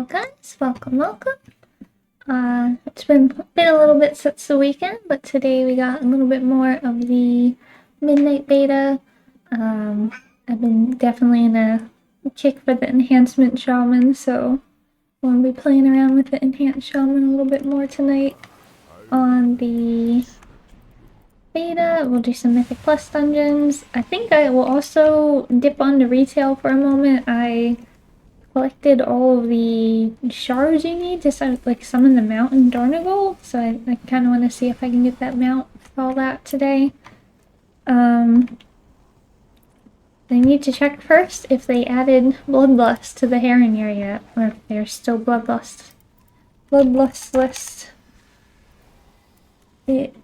guys, welcome. It's been a little bit since the weekend, but today we got a little bit more of the midnight beta. I've been definitely in a kick for the Enhancement Shaman, so we'll be playing around with the Enhanced Shaman a little bit more tonight on the beta. We'll do some Mythic Plus dungeons. I think I will also dip onto retail for a moment. I collected all of the shards you need to summon the mount in Dornigal, so I kind of want to see if I can get that mount for all that today. I need to check first if they added Bloodlust to the Harrenir yet, or if there's still Bloodlust list. It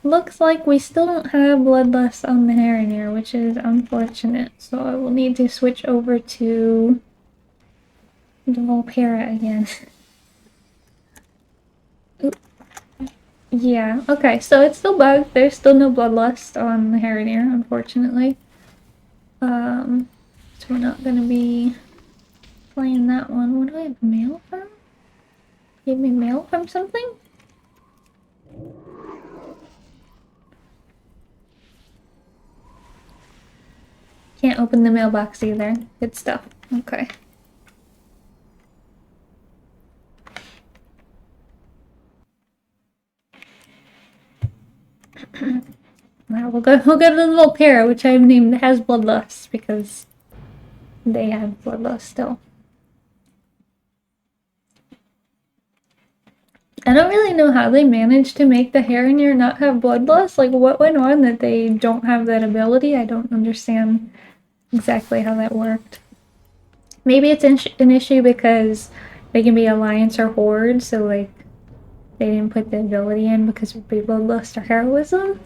looks like we still don't have Bloodlust on the Harrenir, which is unfortunate, so I will need to switch over to the Volpera again. Yeah, okay, so it's still bugged. There's still no Bloodlust on the Harrenir, unfortunately. So we're not gonna be playing that one. What do I have mail from? Give me mail from something? Can't open the mailbox either. Good stuff. Okay. Well, we'll go to the little pair, which I've named Has Bloodlust, because they have Bloodlust still. I don't really know how they managed to make the Harrenir not have Bloodlust. Like, what went on that they don't have that ability? I don't understand exactly how that worked. Maybe it's an issue because they can be Alliance or Horde, so, like, they didn't put the ability in because it would be Bloodlust or Heroism?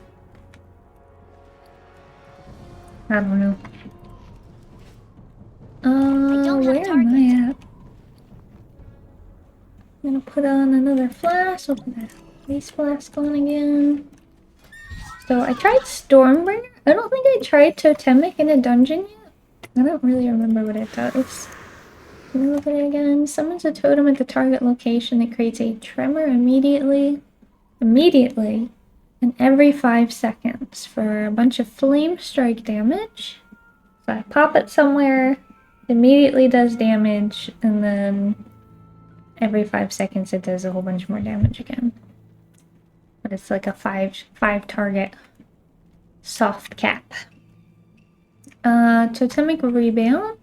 I don't know. Where am I at? I'm gonna put on another flask. We'll put that base flask on again. So I tried Stormbringer. I don't think I tried Totemic in a dungeon yet. I don't really remember what it does. Let me look at it again. Summons a totem at the target location that creates a tremor immediately, and every 5 seconds for a bunch of flame strike damage. So I pop it somewhere, immediately does damage, and then every 5 seconds it does a whole bunch more damage again. But it's like a five target soft cap. Totemic Rebound,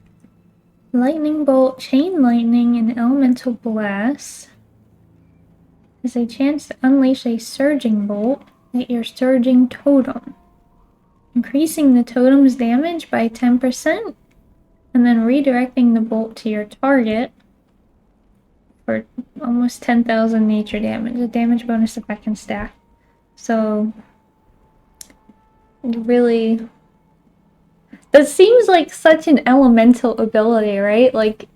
Lightning Bolt, Chain Lightning, and Elemental Blast. There's a chance to unleash a Surging Bolt at your Surging Totem, increasing the totem's damage by 10%, and then redirecting the bolt to your target for almost 10,000 nature damage. A damage bonus effect can stack. So, really, that seems like such an elemental ability, right? Like,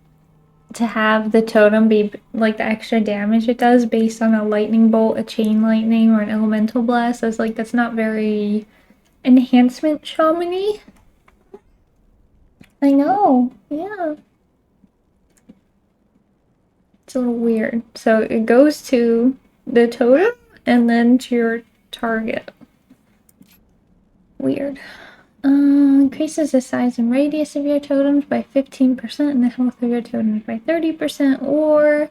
to have the totem be like the extra damage it does based on a lightning bolt, a chain lightning, or an elemental blast. That's like, that's not very Enhancement Shaman-y. I know, yeah. It's a little weird. So it goes to the totem and then to your target. Weird. Increases the size and radius of your totems by 15% and the health of your totems by 30%, or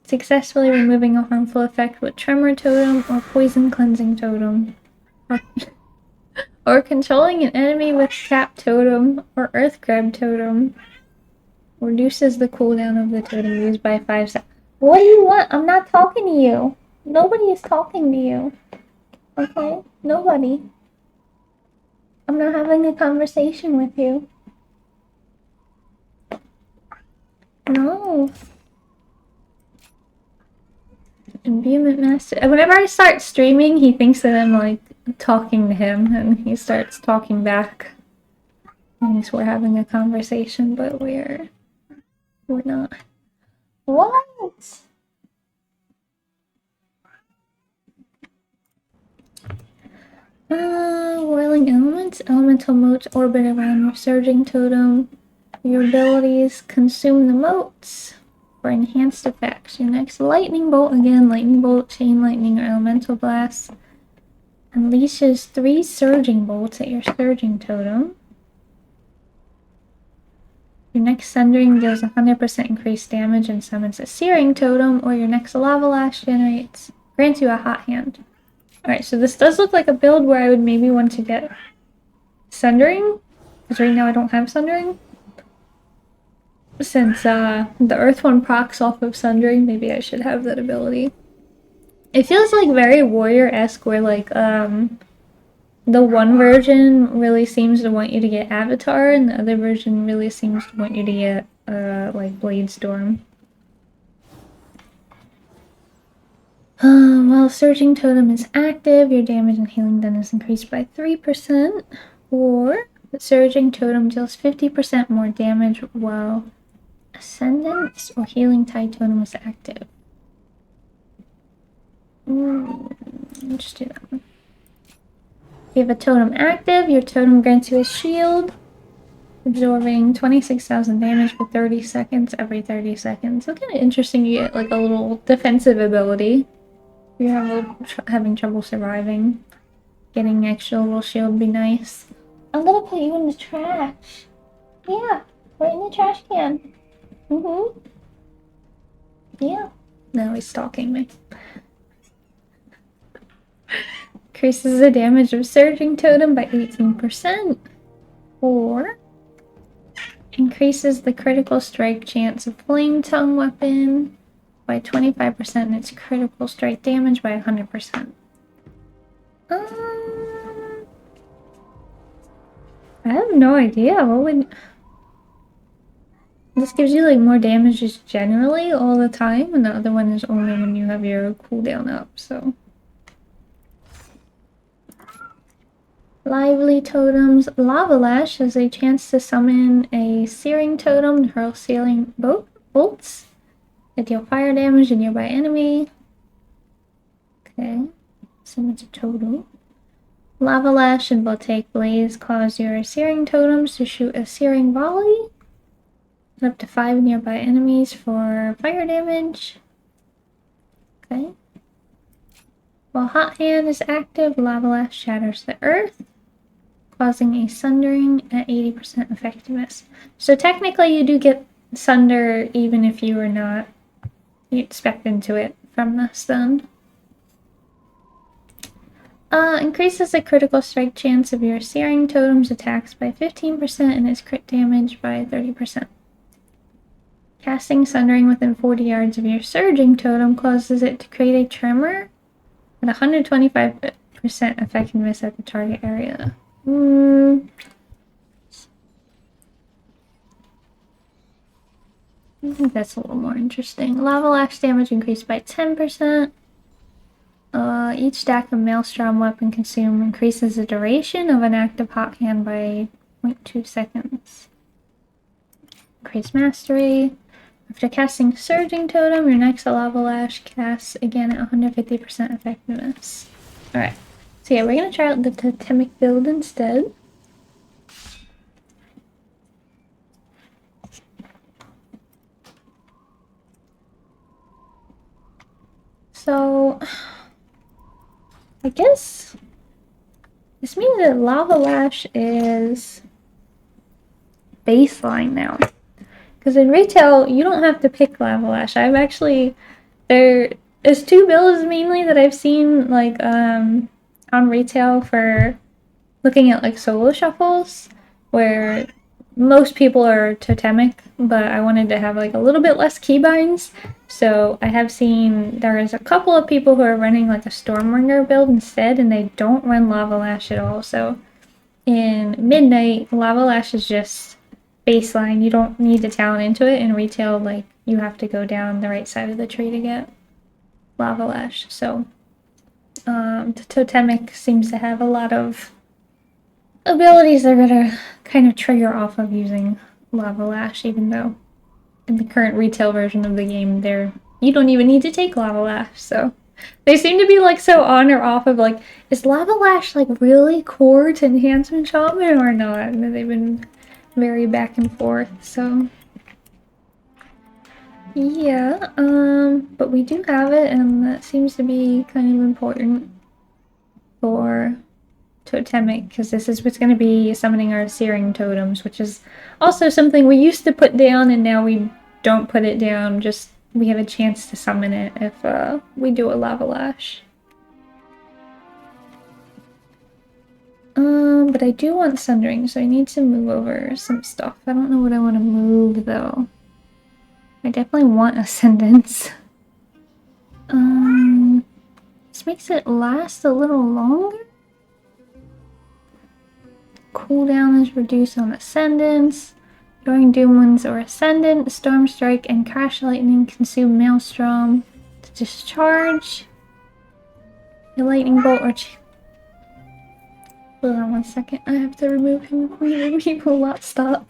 successfully removing a harmful effect with Tremor Totem or Poison Cleansing Totem. Or controlling an enemy with Cap Totem or Earth Grab Totem. Reduces the cooldown of the totem used by 5 seconds. What do you want? I'm not talking to you. Nobody is talking to you. Okay? Nobody. I'm not having a conversation with you. No. Imbuement Master. Whenever I start streaming, he thinks that I'm, like, talking to him, and he starts talking back. Thinks we're having a conversation, but we're not. What? Whirling Elements. Elemental motes orbit around your Surging Totem. Your abilities consume the motes. For enhanced effects, your next lightning bolt, again, lightning bolt, chain lightning, or elemental blast, unleashes 3 surging bolts at your surging totem. Your next sundering deals 100% increased damage and summons a searing totem, or your next lava lash grants you a hot hand. Alright, so this does look like a build where I would maybe want to get sundering, because right now I don't have sundering. Since the Earth one procs off of Sundering, maybe I should have that ability. It feels like very warrior-esque, where like the one version really seems to want you to get Avatar, and the other version really seems to want you to get like Blade Storm. While Surging Totem is active, your damage and healing done is increased by 3%, or the Surging Totem deals 50% more damage while Ascendance or Healing Tide Totem is active. Let's just do that one. If you have a totem active, your totem grants you a shield, absorbing 26,000 damage for 30 seconds every 30 seconds. So kind of interesting, you get like a little defensive ability. If you're having trouble surviving, getting an extra little shield would be nice. I'm gonna put you in the trash. Yeah, right in the trash can. Yeah. Now he's stalking me. Increases the damage of Surging Totem by 18%. Or increases the critical strike chance of Flame Tongue weapon by 25% and its critical strike damage by 100%. I have no idea. What would... This gives you like more damage just generally all the time, and the other one is only when you have your cooldown up, so. Lively totems. Lava Lash has a chance to summon a searing totem to hurl searing bolts that deal fire damage to a nearby enemy. Okay, summons a totem. Lava Lash and Voltaic Blaze cause your searing totems to shoot a searing volley up to 5 nearby enemies for fire damage. Okay. While Hot Hand is active, Lava Lash shatters the earth, causing a sundering at 80% effectiveness. So technically you do get sunder even if you were not expecting to it from this then. Increases the critical strike chance of your searing totem's attacks by 15% and its crit damage by 30%. Casting Sundering within 40 yards of your Surging Totem causes it to create a tremor with 125% effectiveness at the target area. I think that's a little more interesting. Lava Lash damage increased by 10%. Each stack of Maelstrom weapon consumed increases the duration of an active Hot Hand by 0.2 seconds. Increased Mastery. After casting Surging Totem, your next Lava Lash casts again at 150% effectiveness. Alright, so yeah, we're gonna try out the Totemic build instead. So, I guess this means that Lava Lash is baseline now. Because in retail, you don't have to pick Lava Lash. I've actually... There's 2 builds mainly that I've seen, like, on retail for looking at, like, solo shuffles, where most people are Totemic, but I wanted to have, like, a little bit less keybinds. So I have seen there is a couple of people who are running, like, a Stormbringer build instead, and they don't run Lava Lash at all. So in Midnight, Lava Lash is just baseline. You don't need to talent into it. In retail, like, you have to go down the right side of the tree to get Lava Lash. So the Totemic seems to have a lot of abilities that are gonna kind of trigger off of using Lava Lash, even though in the current retail version of the game you don't even need to take Lava Lash. So they seem to be like so on or off of like, is Lava Lash like really core to Enhancement Shaman or not? And they've been very back and forth, so. Yeah, but we do have it, and that seems to be kind of important for Totemic, because this is what's going to be summoning our Searing Totems, which is also something we used to put down, and now we don't put it down, just we have a chance to summon it if we do a Lava Lash. But I do want Sundering, so I need to move over some stuff. I don't know what I want to move, though. I definitely want Ascendance. This makes it last a little longer? Cooldown is reduced on Ascendance. During Doom Winds or Ascendant, Storm Strike and Crash Lightning consume Maelstrom to discharge. A Lightning Bolt or... Hold on 1 second, I have to remove him from the he will not stop.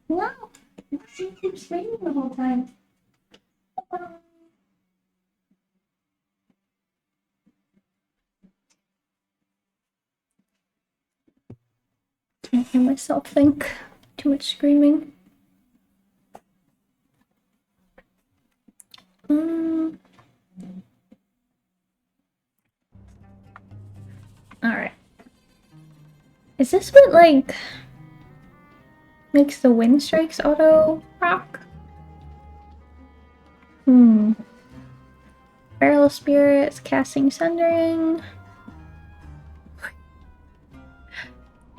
Wow! He keeps screaming the whole time. Can't hear myself think. Too much screaming. Alright. Is this what, like, makes the wind strikes auto rock? Feral Spirits, casting Sundering.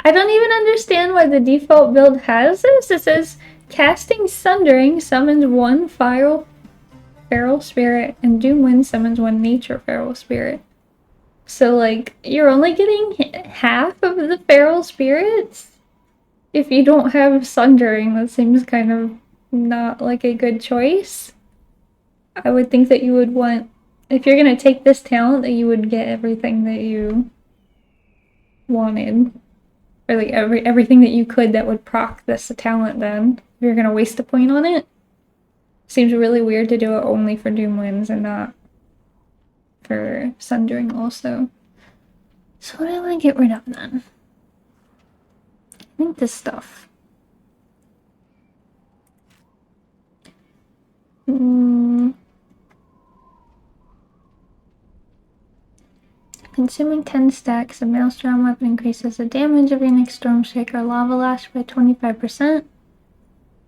I don't even understand why the default build has this. It says casting Sundering summons 1 Feral Spirit and Doom Wind summons 1 Nature Feral Spirit. So, like, you're only getting half of the Feral Spirits? If you don't have Sundering, that seems kind of not like a good choice. I would think that you would want, if you're gonna take this talent, that you would get everything that you wanted. Or like everything that you could that would proc this talent then. If you're gonna waste a point on it. Seems really weird to do it only for Doom Winds and not for Sundering also. So what do I want to get rid of then? I think this stuff. Consuming 10 stacks of Maelstrom weapon increases the damage of your next Storm Strike or Lava Lash by 25%.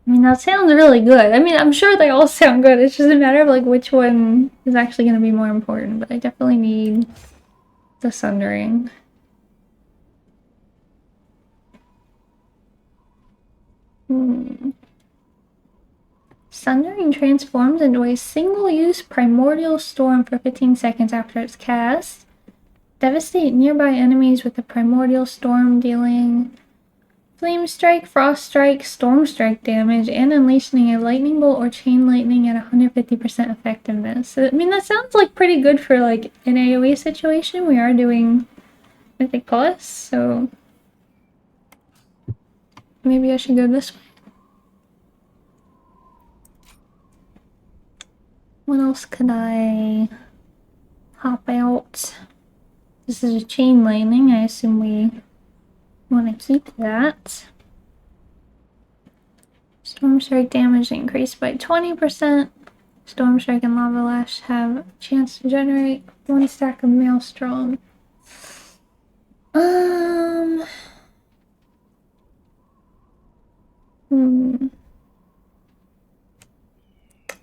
I mean, that sounds really good. I mean, I'm sure they all sound good. It's just a matter of, like, which one is actually going to be more important. But I definitely need the Sundering. Sundering transforms into a single-use Primordial Storm for 15 seconds after it's cast. Devastate nearby enemies with a Primordial Storm, dealing Flame Strike, Frost Strike, Storm Strike damage, and unleashing a Lightning Bolt or Chain Lightning at 150% effectiveness. So, I mean, that sounds like pretty good for, like, an AoE situation. We are doing Mythic Plus, so maybe I should go this way. What else could I hop out? This is a Chain Lightning. I assume we want to keep that. Storm Strike damage increased by 20%. Storm Strike and Lava Lash have a chance to generate 1 stack of Maelstrom.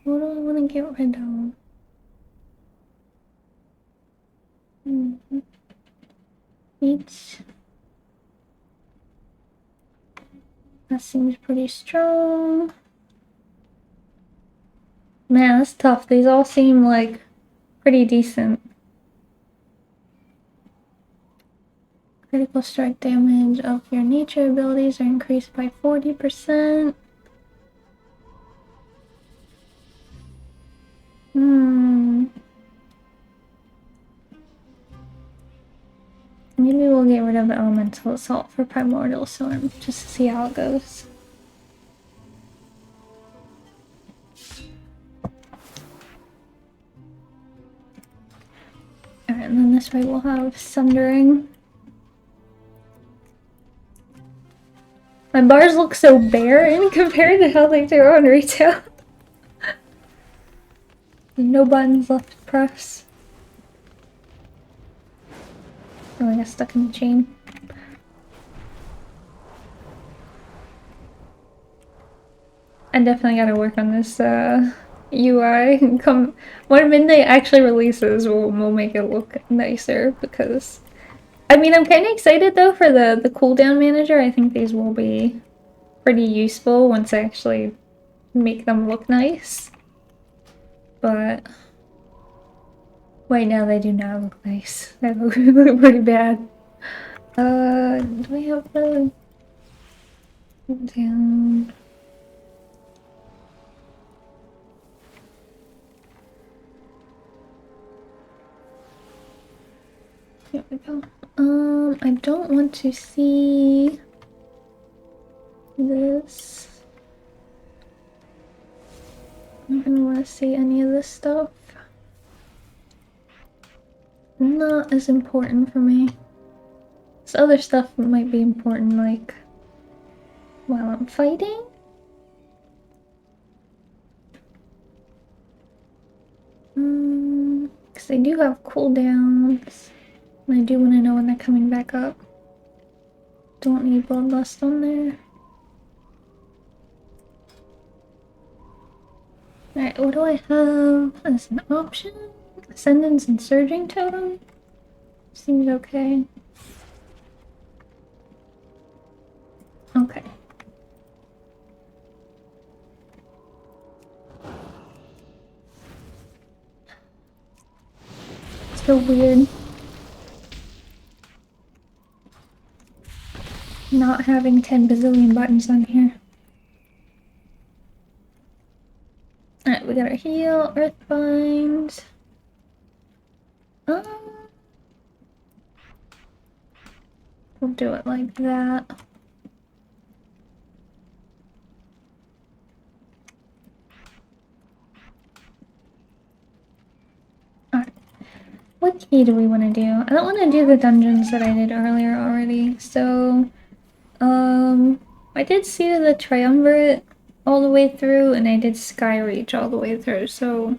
What do I want to get rid of? Each. That seems pretty strong. Man, that's tough. These all seem like pretty decent. Critical strike damage of your nature abilities are increased by 40%. Maybe we'll get rid of the Elemental Assault for Primordial Storm, just to see how it goes. Alright, and then this way we'll have Sundering. My bars look so barren compared to how they do on retail. No buttons left to press. Oh, I got stuck in the chain. I definitely gotta work on this UI. When Midnight actually releases, we'll make it look nicer because I mean I'm kinda excited though for the cooldown manager. I think these will be pretty useful once I actually make them look nice. But right now they do not look nice. They look pretty bad. Do we have the down? Here we go. I don't want to see this. I don't want to see any of this stuff. Not as important for me. This other stuff might be important, like while I'm fighting. Because they do have cooldowns. And I do want to know when they're coming back up. Don't need Bloodlust on there. Alright, what do I have as an option? Ascendance and Surging Totem? Seems okay. Okay. It's so weird not having 10 bazillion buttons on here. Alright, we got our heal, Earthbind. We'll do it like that. Alright. What key do we want to do? I don't want to do the dungeons that I did earlier already, so... I did see the Triumvirate all the way through, and I did Skyreach all the way through, so...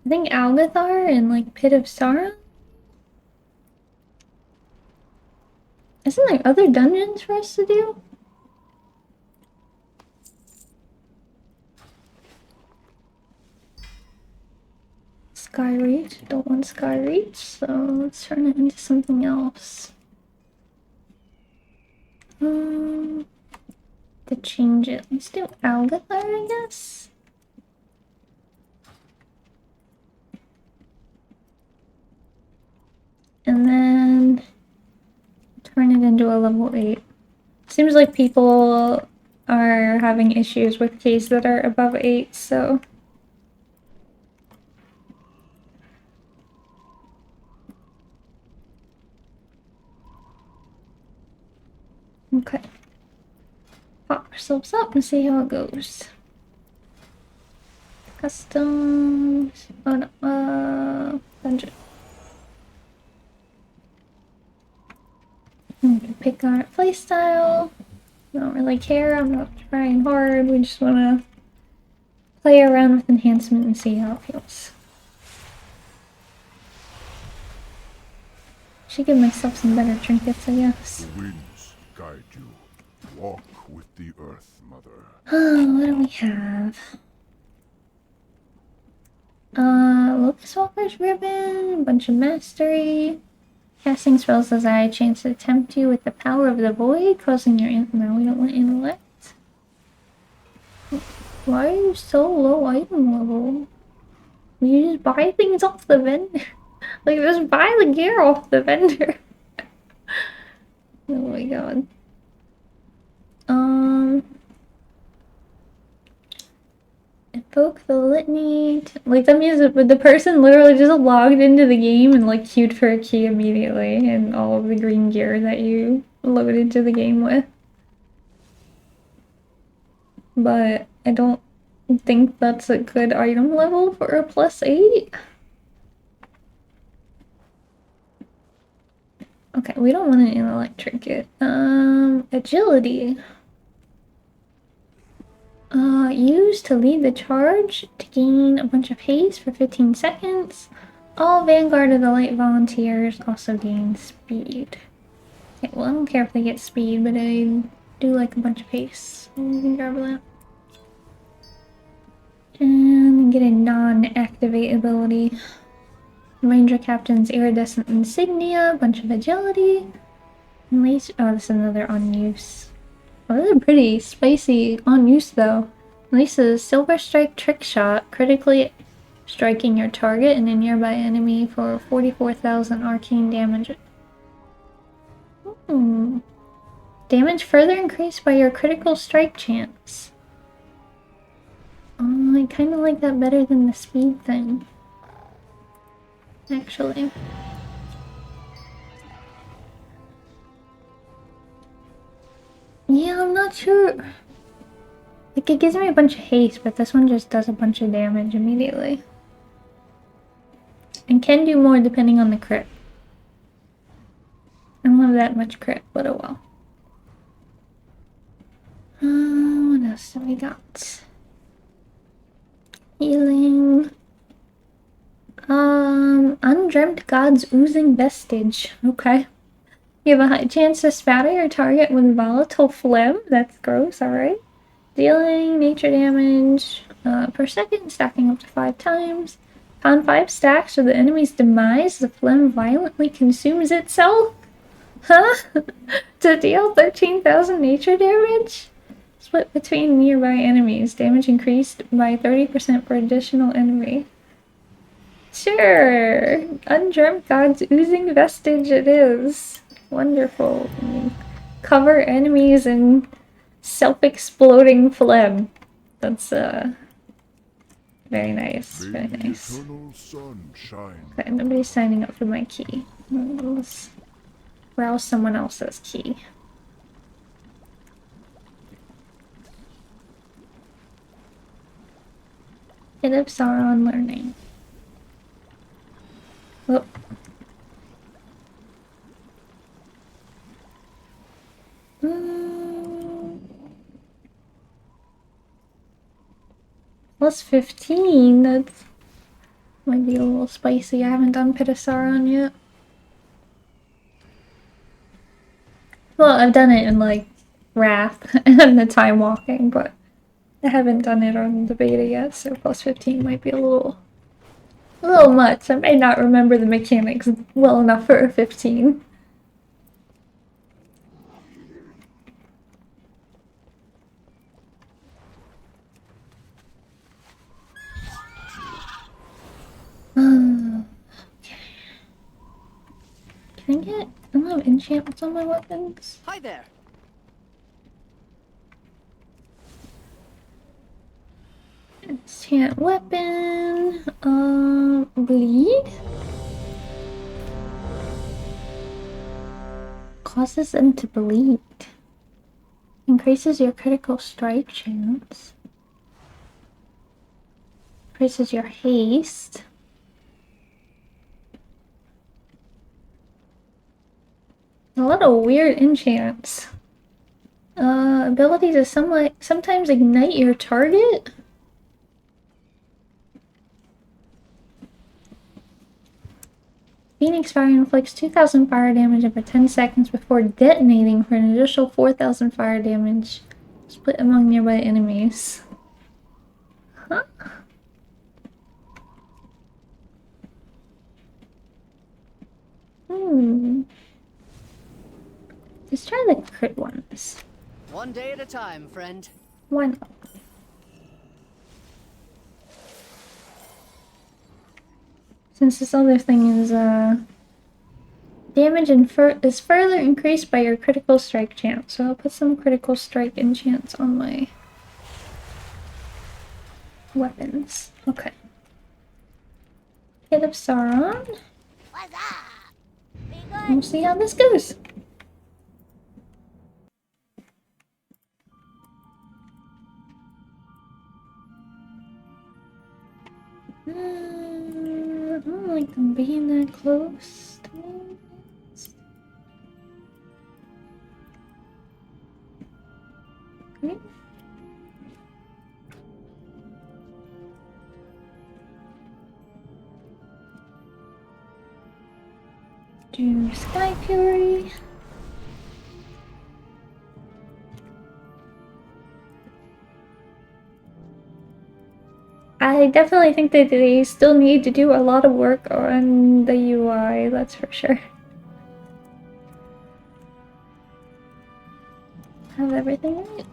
I think Algethar and, like, Pit of Saron? Isn't there other dungeons for us to do? Skyreach. Don't want Skyreach, so let's turn it into something else. To change it, let's do Algethar, I guess. And then turn it into a level 8. Seems like people are having issues with keys that are above 8, so... Okay. Pop ourselves up and see how it goes. Customs... Oh no, dungeon. I'm gonna pick our playstyle. I don't really care, I'm not trying hard, we just wanna play around with enhancement and see how it feels. Should give myself some better trinkets, I guess. The winds guide you. Walk with the earth, mother. What do we have? Locust Walker's Ribbon, a bunch of mastery. Casting spells as I chance to tempt you with the power of the void, causing your no, we don't want intellect. Why are you so low item level? You just buy things off the vendor. Like, just buy the gear off the vendor. Oh my god. Invoke the litany. Like, that means that the person literally just logged into the game and, like, queued for a key immediately and all of the green gear that you loaded into the game with. But I don't think that's a good item level for a +8. Okay, we don't want an intellect trinket. Agility. use to lead the charge to gain a bunch of haste for 15 seconds. All Vanguard of the Light Volunteers also gain speed. Okay, well, I don't care if they get speed, but I do like a bunch of haste. So we can grab that. And get a non-activate ability. Ranger Captain's Iridescent Insignia, a bunch of agility. And laser. Oh, this is another on use. Oh, this is pretty spicy on use though. Lisa's Silver Strike Trick Shot, critically striking your target and a nearby enemy for 44,000 arcane damage. Damage further increased by your critical strike chance. Oh, I kind of like that better than the speed thing. Actually. Yeah, I'm not sure. Like, it gives me a bunch of haste, but this one just does a bunch of damage immediately. And can do more depending on the crit. I don't have that much crit, but oh well. What else have we got? Healing. Undreamt God's Oozing Vestige. Okay. You have a high chance to spatter your target with volatile phlegm. That's gross, alright. Dealing nature damage per second, stacking up to 5 times. Upon 5 stacks or the enemy's demise, the phlegm violently consumes itself? Huh? To deal 13,000 nature damage? Split between nearby enemies. Damage increased by 30% per additional enemy. Sure! Undreamt God's Oozing Vestige it is. Wonderful. Cover enemies in self-exploding phlegm. That's, very nice. Very nice. Okay, nobody's signing up for my key. Let's browse someone else's key. Pit of Saron learning. Whoop. Plus 15, that's might be a little spicy. I haven't done Pit of Saron yet. Well, I've done it in like Wrath and the Time Walking, but I haven't done it on the beta yet, so plus 15 might be a little much. I may not remember the mechanics well enough for a 15. Okay. Can I get... I don't have enchantments on my weapons. Hi there. Enchant weapon. Bleed? Causes them to bleed. Increases your critical strike chance. Increases your haste. A lot of weird enchants. Ability to sometimes ignite your target? Phoenix Fire inflicts 2,000 fire damage over 10 seconds before detonating for an additional 4,000 fire damage split among nearby enemies. Huh? Let's try the crit ones. One day at a time, friend. Why not? Since this other thing is, damage is further increased by your critical strike chance, so I'll put some critical strike enchants on my weapons. Okay. Pit of Saron. We'll see how this goes. I don't like them being that close to me. Okay. Do Sky Fury. I definitely think that they still need to do a lot of work on the UI, that's for sure. Have everything right?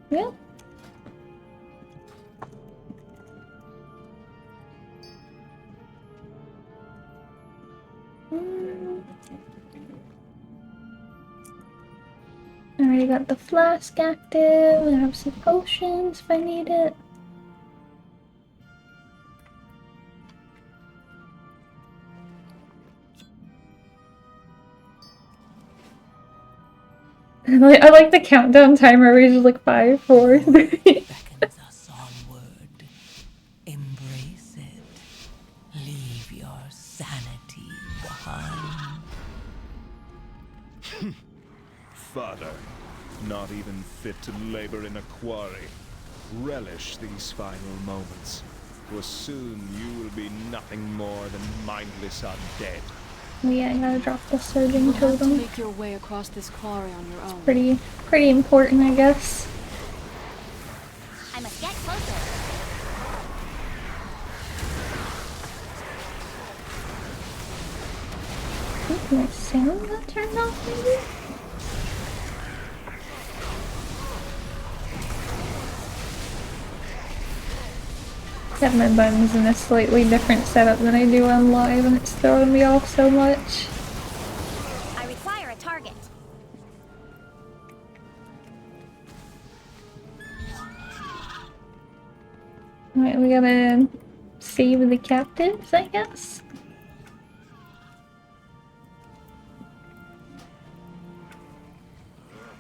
Yeah. I already got the flask active. I have some potions if I need it. I like the countdown timer where it's just like 5, 4, 3. Beckons us onward. Embrace it. Leave your sanity behind. Father, not even fit to labor in a quarry. Relish these final moments, for soon you will be nothing more than mindless undead. Yeah, I gotta drop the surging You'll have to totem. make your way across this quarry on your own. Pretty important, I guess. I must get closer. I think my sound got turned off, maybe? Got my buttons in a slightly different setup than I do on live, and it's throwing me off so much. I require a target. Alright, we gotta save the captives, I guess.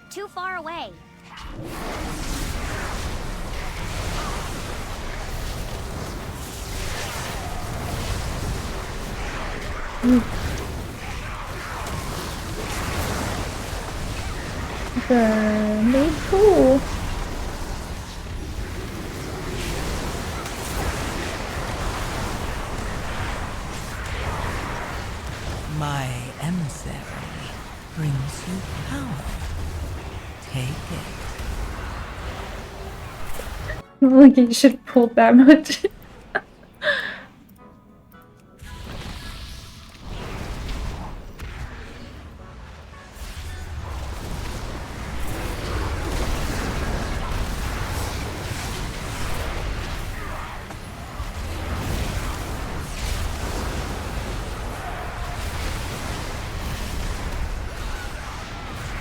Too far away. Made cool. My emissary brings you power. Take it. Like you should have pulled that much.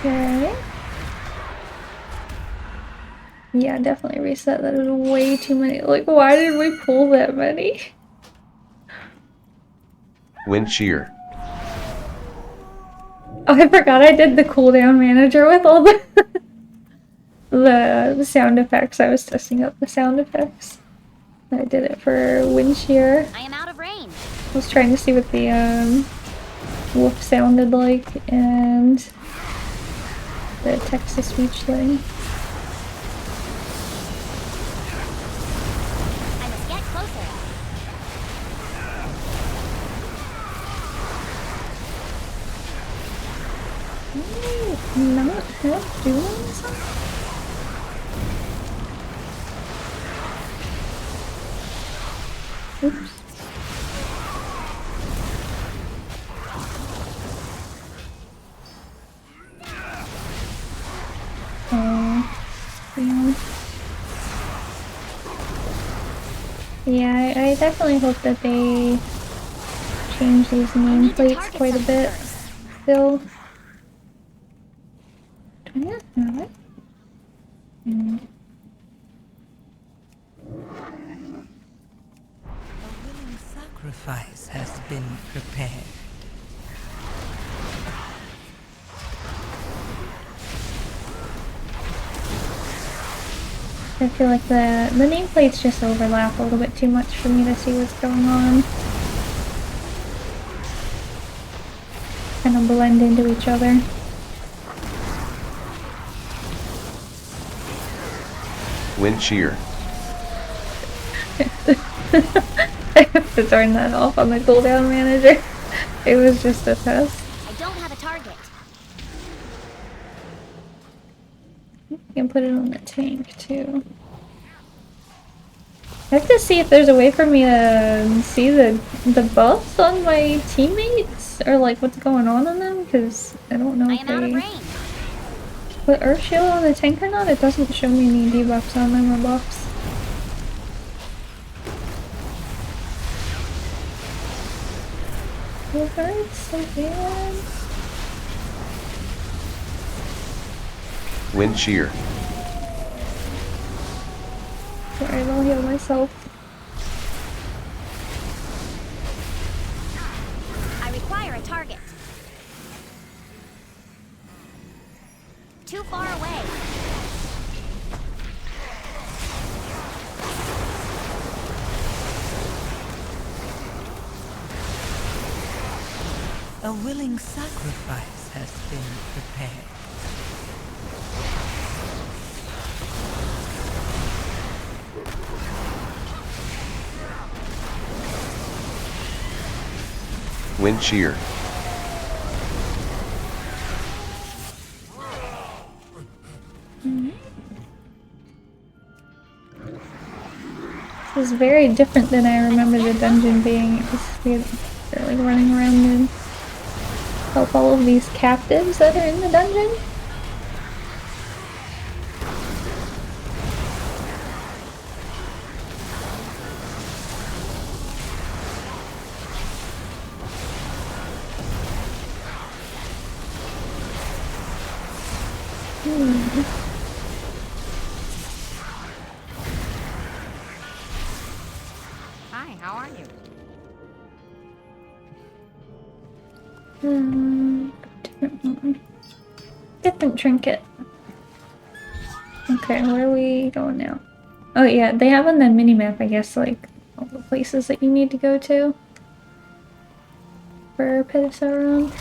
Okay. Yeah, definitely reset. That is way too many. Like, why did we pull that many? Wind shear. Oh, I forgot I did the cooldown manager with all the the sound effects. I was testing out the sound effects. I did it for wind shear. I am out of range. I was trying to see what the wolf sounded like and the text-to-speech thing. I must get closer. Not have doing something? Oops. Yeah, I definitely hope that they change these nameplates quite a bit still. Do I not have it? A willing sacrifice has been prepared. I feel like the nameplates just overlap a little bit too much for me to see what's going on. Kind of blend into each other. Wind shear. I have to turn that off on the cooldown manager. It was just a test. I don't have a target. You can put it on the tank too. I have to see if there's a way for me to see the buffs on my teammates or like what's going on them, because I don't know I if am out of they range. put Earth Shield on the tank or not. It doesn't show me any debuffs on them or buffs. It hurts so bad. Wind shear. Alright, I'll heal myself. I require a target. Too far away. A willing sacrifice has been prepared. Wind shear. This is very different than I remember the dungeon being. It was they're like running around and help all of these captives that are in the dungeon. Hi, how are you? Different one. Different trinket. Okay, where are we going now? Oh yeah, they have on the minimap, I guess, like all the places that you need to go to for Pit of Saron.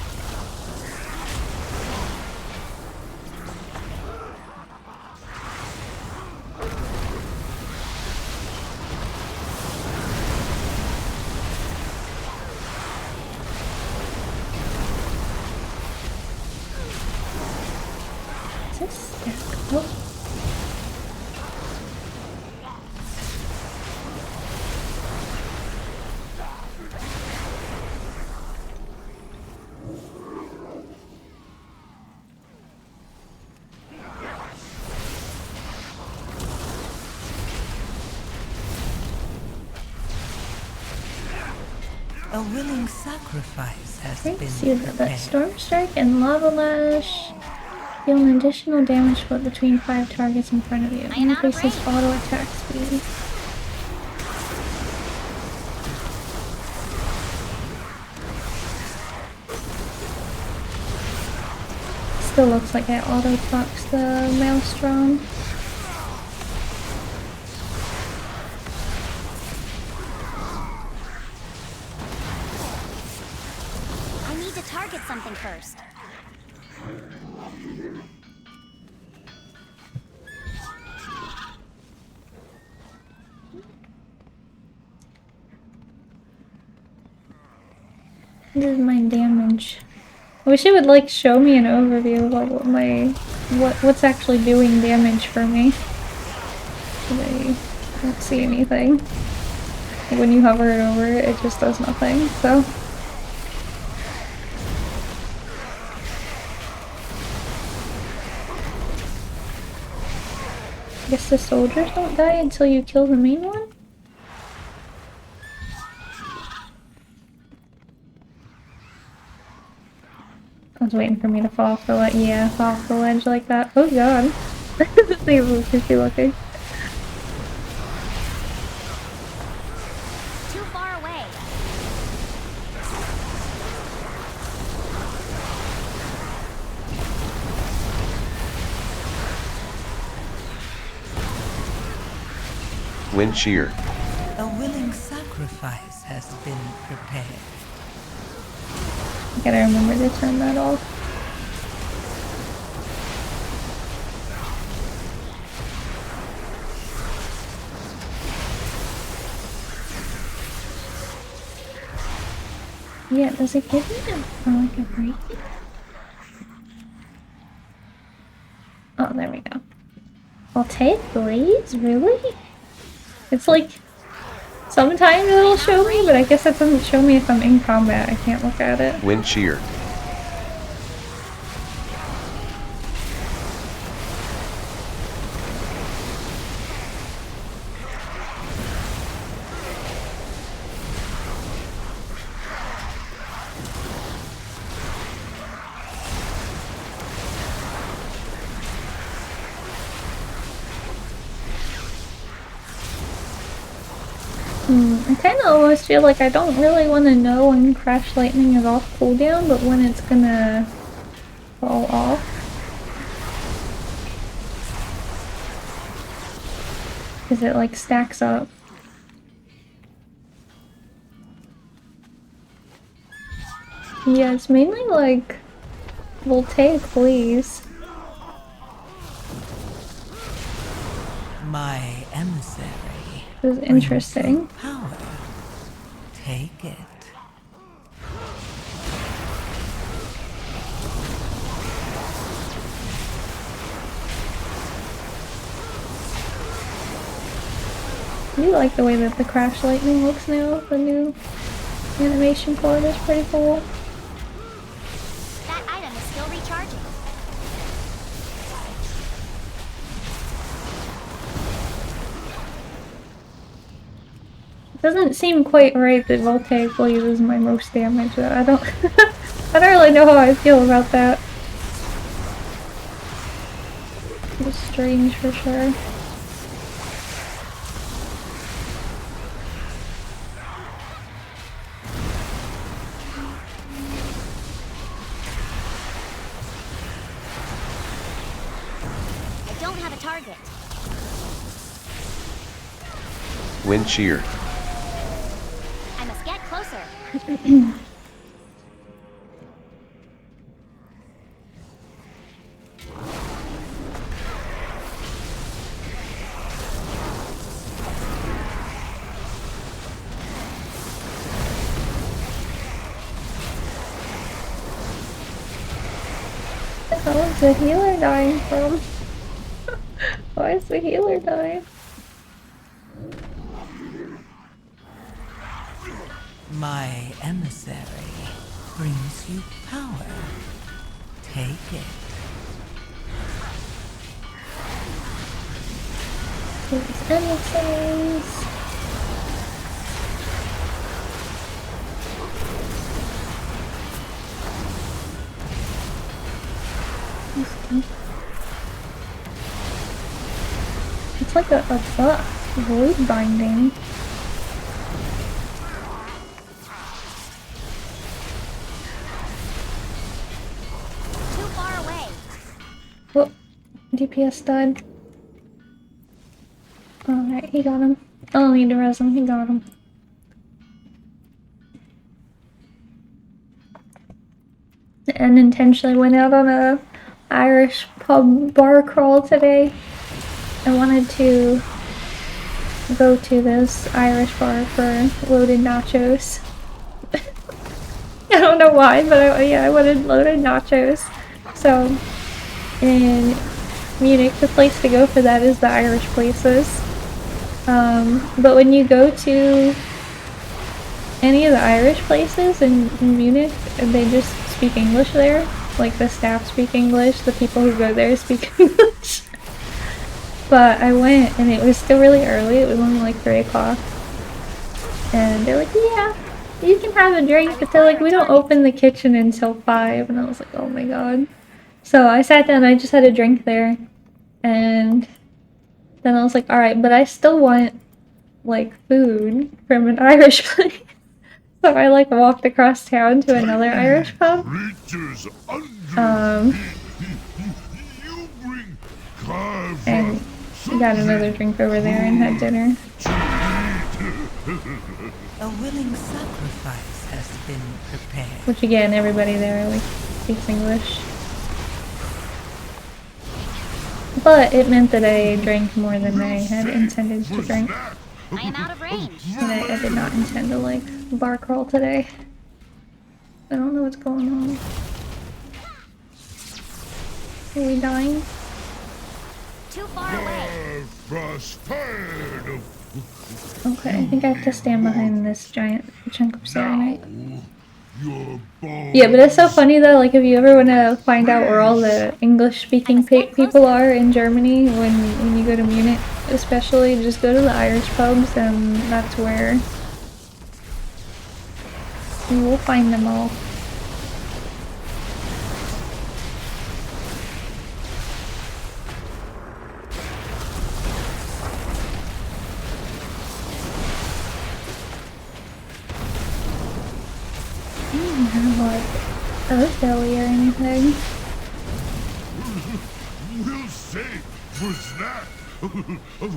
Is this stack? Oh. A willing sacrifice has Great, been see that prepared. Storm Strike and Lava Lash deal an additional damage split between 5 targets in front of you. I am out of Increases range. auto attack speed. Still looks like I auto fucks the Maelstrom. I need to target something first. This is my damage. I wish it would like show me an overview of like what's actually doing damage for me. But I don't see anything. Like when you hover it over it, it just does nothing. So I guess the soldiers don't die until you kill the main one? I was waiting for me to fall off the ledge. Yeah, fall off the ledge like that. Oh god. This thing is creepy looking. Too far away. Wind shear. A willing sacrifice has been prepared. I gotta remember to turn that off. Yeah, does it give me like a break? Oh, there we go. I'll take Blaze? Really? It's like, sometimes it'll show me, but I guess it doesn't show me if I'm in combat. I can't look at it. Wind shear. I kind of almost feel like I don't really want to know when Crash Lightning is off cooldown, but when it's gonna fall off. Because it like stacks up. Yeah, it's mainly like Voltaic, please. My emissary. This is interesting. Power. Take it. I do like the way that the Crash Lightning looks now. The new animation for it is pretty cool. That item is still recharging. It doesn't seem quite right that Voltaic Blaze is my most damage. I don't I don't really know how I feel about that. It's strange for sure. I don't have a target. Wind shear. I must get closer. How is the healer dying from? Why is the healer dying? My emissary brings you power. Take it. These emissaries. It's like a buff. Void binding. Too far away. Whoop. DPS died. Alright, he got him. I don't need to res him, he got him. And intentionally went out on a Irish pub bar crawl today. I wanted to go to this Irish bar for loaded nachos. I don't know why, but I wanted loaded nachos. So, in Munich, the place to go for that is the Irish places. But when you go to any of the Irish places in Munich, they just speak English there. Like, the staff speak English, the people who go there speak English. But I went, and it was still really early. It was only like 3 o'clock. And they're like, yeah, you can have a drink, but they're like, we don't open the kitchen until 5. And I was like, oh my god. So I sat down, I just had a drink there. And then I was like, alright, but I still want, like, food from an Irish place. So I, like, walked across town to another Irish pub. And got another drink over there and had dinner. A willing sacrifice has been prepared. Which again, everybody there, like, speaks English. But it meant that I drank more than I had intended to drink. I am out of range. And I did not intend to, like, bar crawl today. I don't know what's going on. Are we dying? Too far away. Okay, I think I have to stand behind this giant chunk of serenite. Yeah, but it's so funny though, like if you ever want to find out where all the English-speaking people are in Germany when you go to Munich, especially, just go to the Irish pubs and that's where you will find them all. Earth belly or anything. We'll save for snack for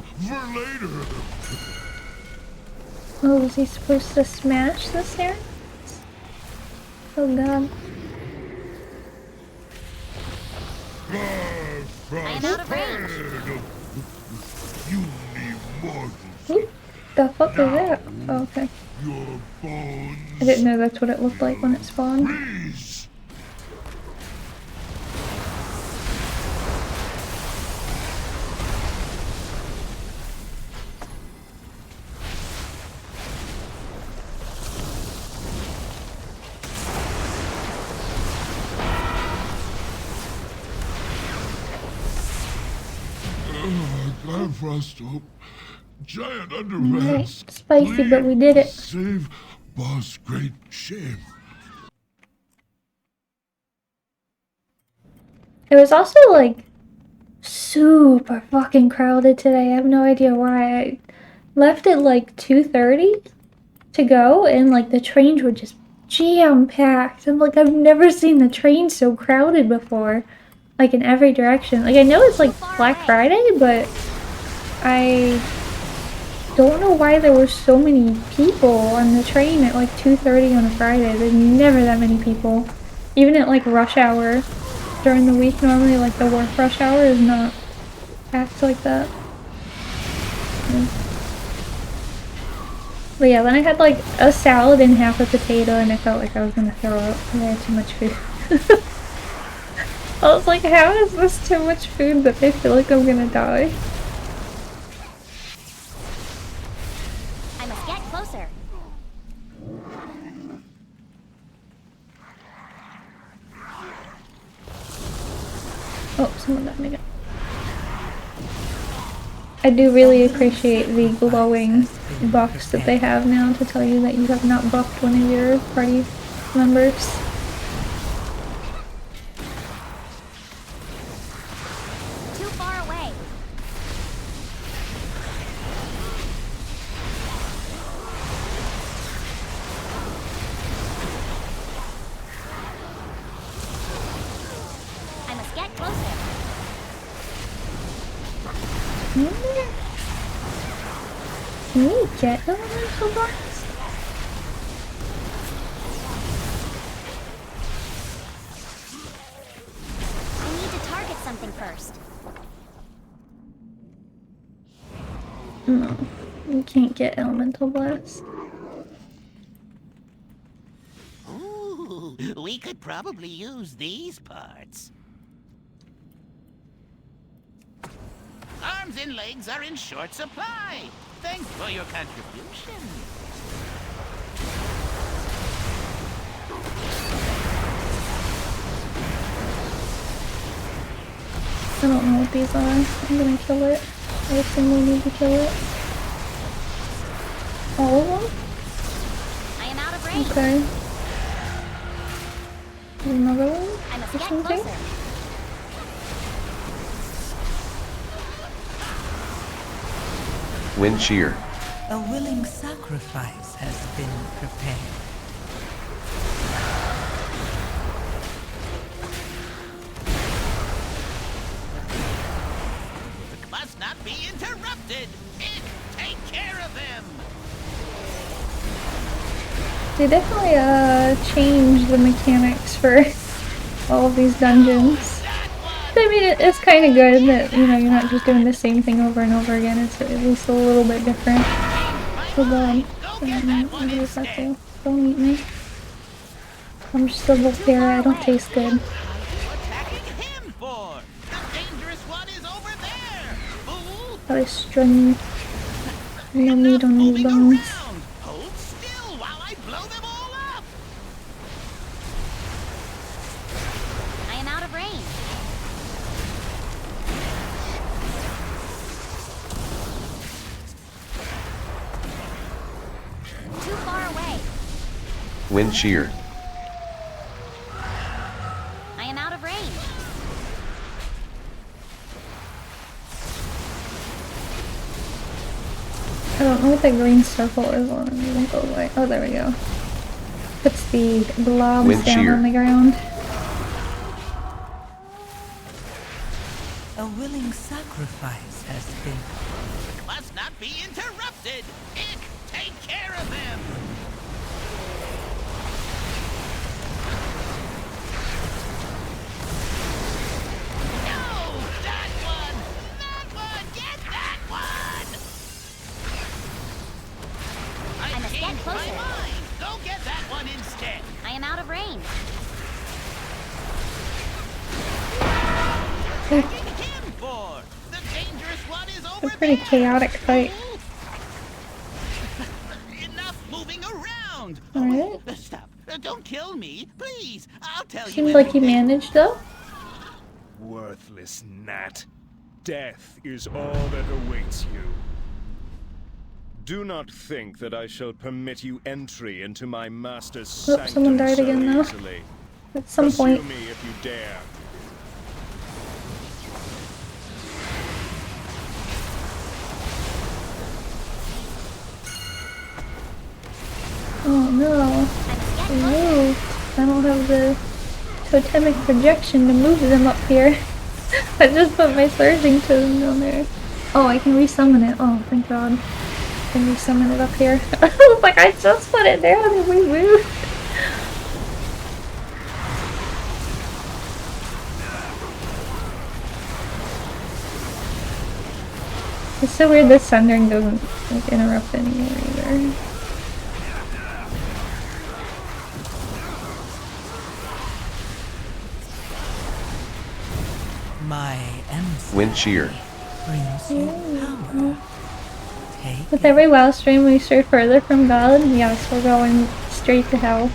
later. Oh, was he supposed to smash this here? Oh god. I am out of range. You need mortals. Ooh, the fuck is that? Oh, okay. Your bones. I didn't know that's what it looked like when it spawned. Please. Resto. Giant undermask. Right. Spicy, but we did it. Save boss great shame. It was also like super fucking crowded today. I have no idea why. I left at like 2:30 to go and like the trains were just jam-packed. I'm like, I've never seen the train so crowded before. Like in every direction. Like I know it's like Black Friday, but I don't know why there were so many people on the train at like 2:30 on a Friday. There's never that many people. Even at like rush hour during the week, normally like the work rush hour is not packed like that. But yeah, then I had like a salad and half a potato and I felt like I was gonna throw up because I had too much food. I was like, how is this too much food that I feel like I'm gonna die? I must get closer. Oh, someone got me down. I do really appreciate the glowing buffs that they have now to tell you that you have not buffed one of your party members. Too far away. I must get closer. Can we get elemental blast? I need to target something first. No, we can't get elemental blast. Ooh, we could probably use these parts. Arms and legs are in short supply. Thanks for your contribution. I don't know what these are. I'm gonna kill it. I assume we need to kill it. All of them? I am out of range. Okay. Another one? I must Or get something? closer. Wind shear. A willing sacrifice has been prepared. Must not be interrupted. Take care of them. They definitely changed the mechanics for all of these dungeons. I mean, it's kind of good that, you know, you're not just doing the same thing over and over again. It's at least a little bit different. So then, what is that do? Don't eat me. I'm just a Volpera, I don't taste good. What are you attacking him for? The dangerous one is over there, fool! Probably string. No meat on these Moving bones. around. Hold still while I blow them all up. I am out of range. Too far away. Wind shear. I am out of range. I don't know what that green circle is on. It won't go away. Oh, there we go. Puts the blobs Wind down shear. on the ground. A willing sacrifice has been. Must not be interrupted. Ick, take care of them. No, that one. That one. Get that one. I must get changed my closer. mind. Go get that one instead. I am out of range. Attacking him for? The dangerous one is over A pretty there. chaotic fight. Enough moving around. Alright. Stop. Don't kill me, please. I'll tell you. Seems like he everything. managed though. Worthless gnat. Death is all that awaits you. Do not think that I shall permit you entry into my master's Oh, sanctum someone died so again, though. easily. At some Pursue point. me if you dare. Oh no. They moved. I don't have the totemic projection to move them up here. I just put my surging totem down there. Oh, I can resummon it. Oh, thank god. I can resummon it up here. I was like, I just put it down and we moved. It's so weird that Sundering doesn't like interrupt anymore either. My MC Wind shear. brings you power. Take With every WoW stream we stray further from God, yes, we're going straight to hell.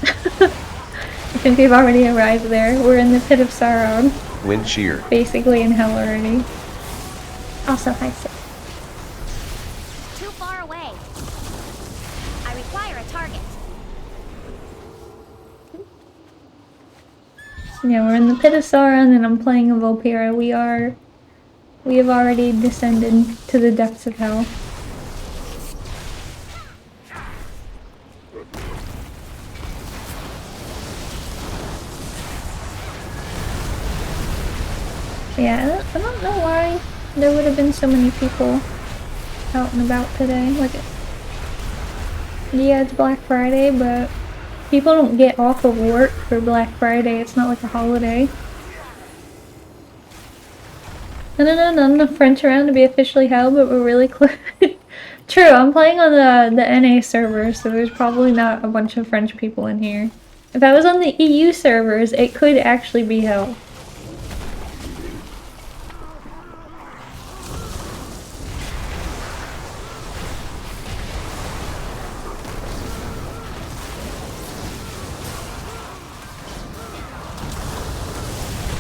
I think we've already arrived there. We're in the Pit of Saron. Wind shear. Basically in hell already. Also, hi, Sid. Too far away. I require a target. Yeah, we're in the Pit of Saron and I'm playing a Volpera. We have already descended to the depths of hell. Yeah, I don't know why there would have been so many people out and about today. Like, yeah, it's Black Friday, but people don't get off of work for Black Friday. It's not like a holiday. No, not enough French around to be officially hell, but we're really close. True, I'm playing on the NA server, so there's probably not a bunch of French people in here. If I was on the EU servers, it could actually be hell.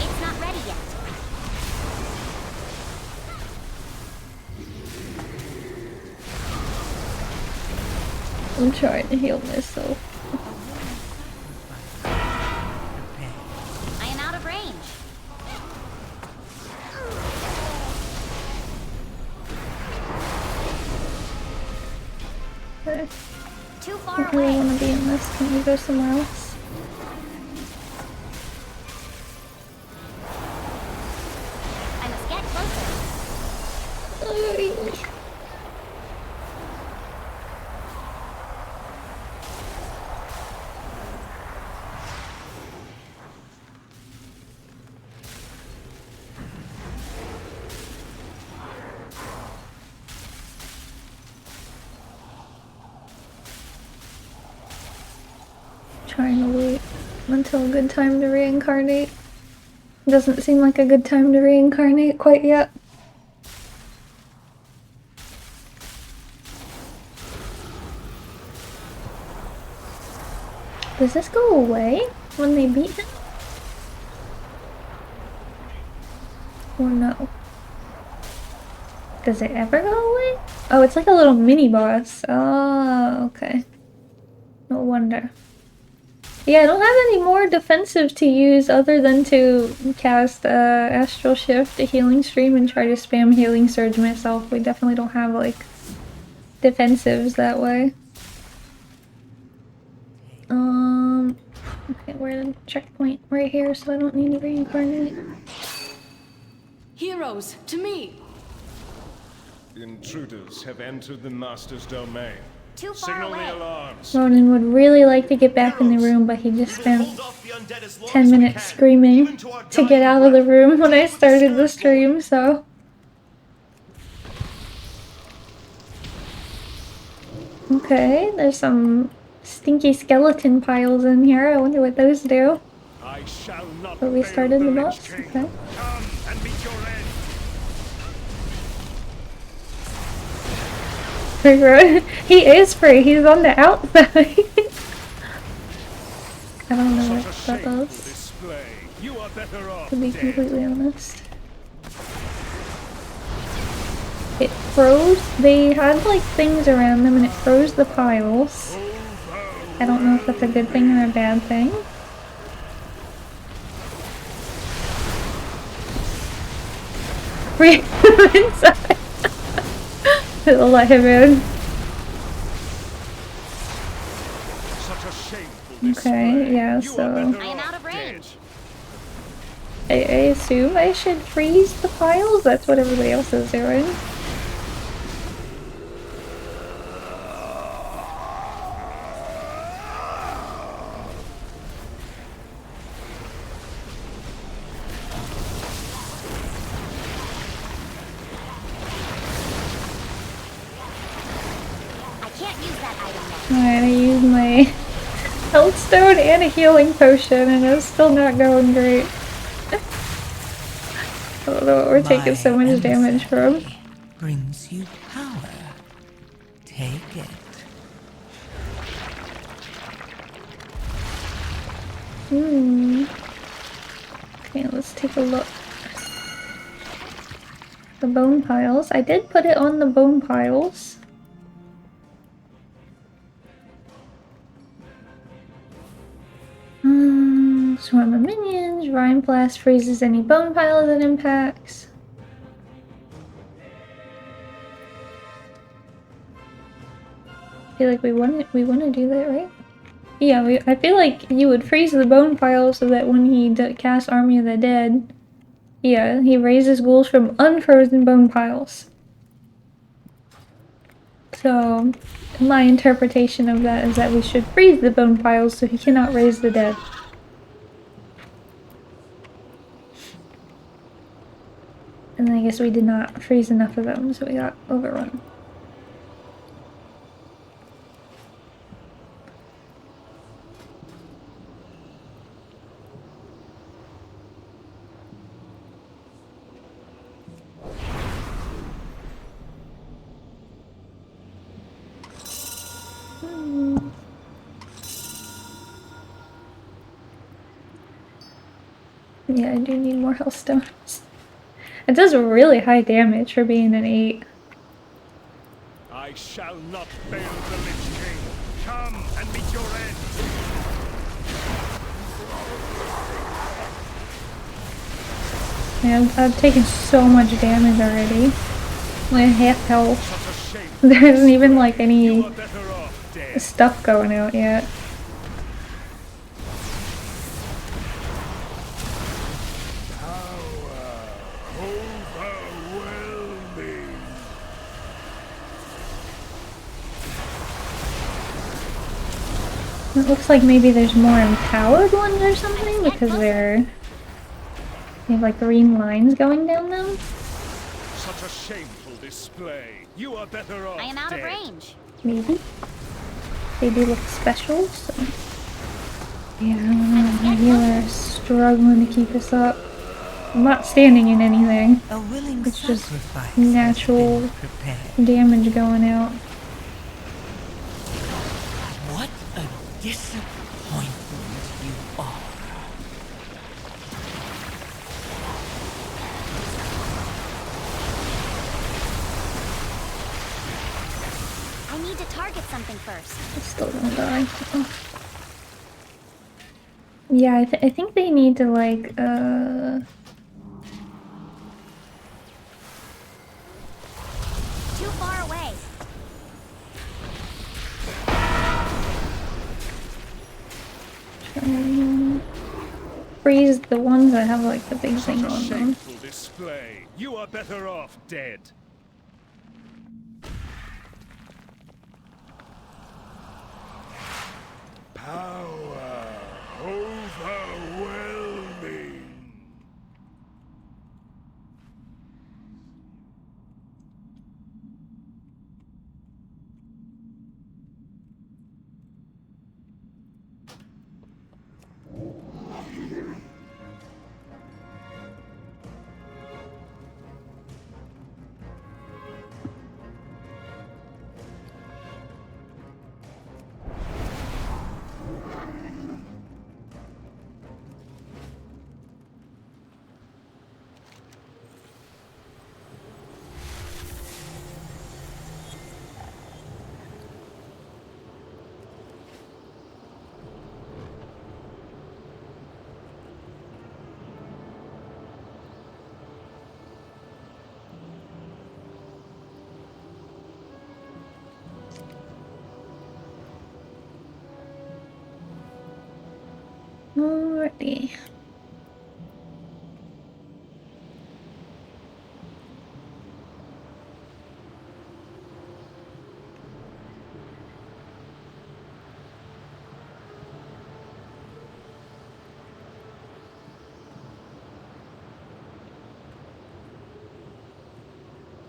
It's not ready yet. I'm trying to heal myself. I am out of range. Okay. Too I far don't really away. want to be in this. Can we go somewhere else? I must get closer. trying to wait until a good time to reincarnate. Doesn't seem like a good time to reincarnate quite yet. Does this go away when they beat him? Or no? Does it ever go away? Oh, it's like a little mini boss. Oh, okay. No wonder. Yeah, I don't have any more defensive to use other than to cast Astral Shift, a healing stream, and try to spam Healing Surge myself. We definitely don't have, like, defensives that way. Okay, we're at a checkpoint right here, so I don't need to reincarnate. Heroes, to me! Intruders have entered the Master's domain. Too far Signal away. the alarms. Ronan would really like to get back in the room, but he just spent 10 minutes screaming to get out of the room when I started the stream, so... Okay, there's some stinky skeleton piles in here. I wonder what those do. I shall not But we fail started the Lich boss? King. Okay. Come and meet your end. He is free, he's on the outside. I don't know what Such a that shameful does, display. You are better off to be dead. completely honest. It froze, they had like things around them and it froze the piles. I don't know if that's a good thing or a bad thing. Free him inside. It'll let him in. Such a shameful Okay, display. yeah, You are so better I am off out of dead. range. I assume I should freeze the piles? That's what everybody else is doing. I can't use that item yet. Alright, I used my health stone and a healing potion and it's still not going great. I don't know what we're taking so much damage from. empathy brings you power. Take it. Okay, let's take a look. The bone piles. I did put it on the bone piles. Swarm of minions. Rhyme Blast freezes any bone piles it impacts. I feel like we want to do that, right? Yeah, I feel like you would freeze the bone pile so that when he casts Army of the Dead, yeah, he raises ghouls from unfrozen bone piles. So, my interpretation of that is that we should freeze the bone piles so he cannot raise the dead. And then I guess we did not freeze enough of them, so we got overrun. Yeah, I do need more health stones. It does really high damage for being an 8. I shall not fail the Lich King. Come and meet your end. Man, I've taken so much damage already. Like half health. Such a shame. There isn't even like You any are better off dead. stuff going out yet. Overwhelming. It looks like maybe there's more empowered ones or something because they have like green lines going down them. Such a shameful display. You are better off I am out dead. of range. Maybe. They do look special, so. Yeah, I don't know. My healer is struggling to keep us up. I'm not standing in anything. A willing It's just sacrifice natural has been prepared. damage going out. What a disappointment you are. I need to target something first. It's still gonna die. Oh. Yeah, I think they need to like Too far away. freeze the ones that have like the big thing Such a on them. shameful display. You are better off dead. Power overwhelming. Alrighty.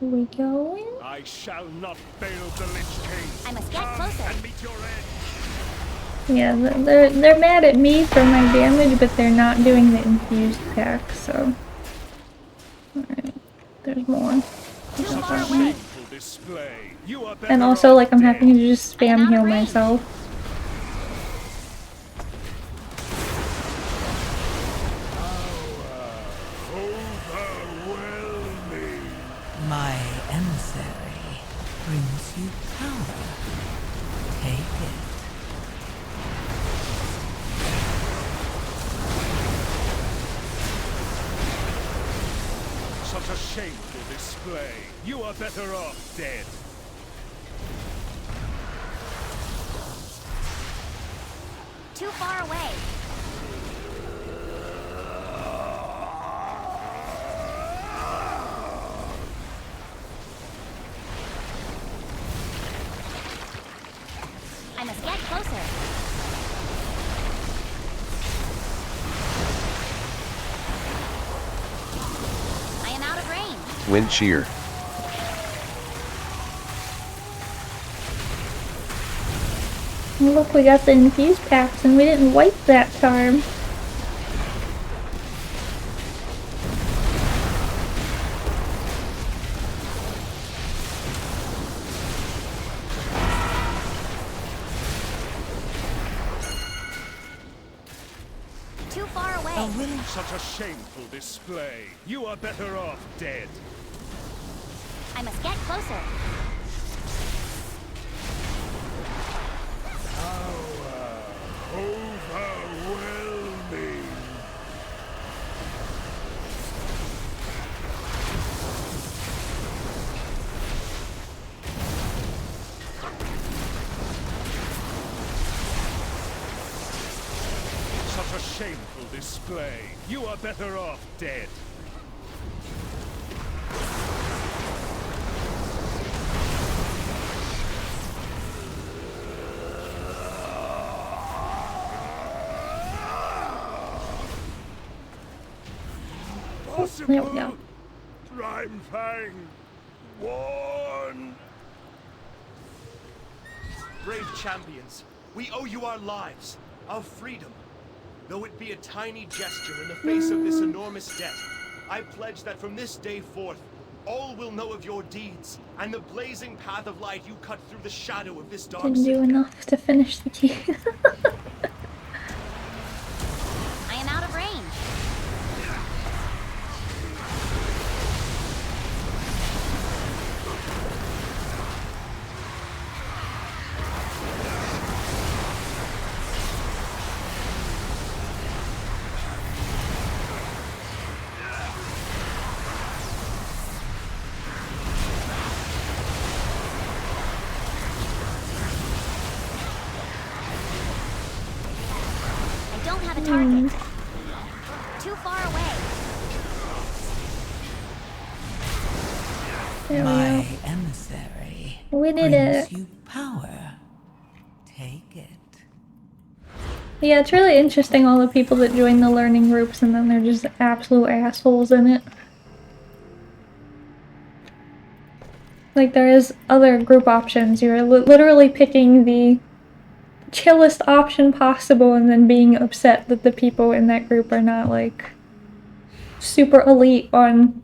We going? I shall not fail the Lich King. I must get Come closer. and meet your end. Yeah, they're mad at me for my damage, but they're not doing the infused pack, so. Alright, there's more. Too far Alright. away. Shameful display. You are better And also, like, I'm off having dead. to just I'm spam out of heal range. myself. Overwhelming. My emissary brings you power. Take it. Such a shameful display. You are better off dead. Too far away. I must get closer. I am out of range. Wind shear. Look, we got the infused packs and we didn't wipe that time. Too far away. A willing Such a shameful display. You are better off dead. I must get closer. Overwhelming. Such a shameful display. You are better off dead. There we go. Fang. Warn. Brave champions, we owe you our lives, our freedom. Though it be a tiny gesture in the face of this enormous debt, I pledge that from this day forth, all will know of your deeds, and the blazing path of light you cut through the shadow of this dark Didn't city. do enough to finish the key. I am out of range. I don't have a target. Too far away. There My we go. emissary We did brings it. you power. Take it. Yeah, it's really interesting all the people that join the learning groups and then they're just absolute assholes in it. Like, there is other group options. You're literally picking the chillest option possible and then being upset that the people in that group are not, like, super elite on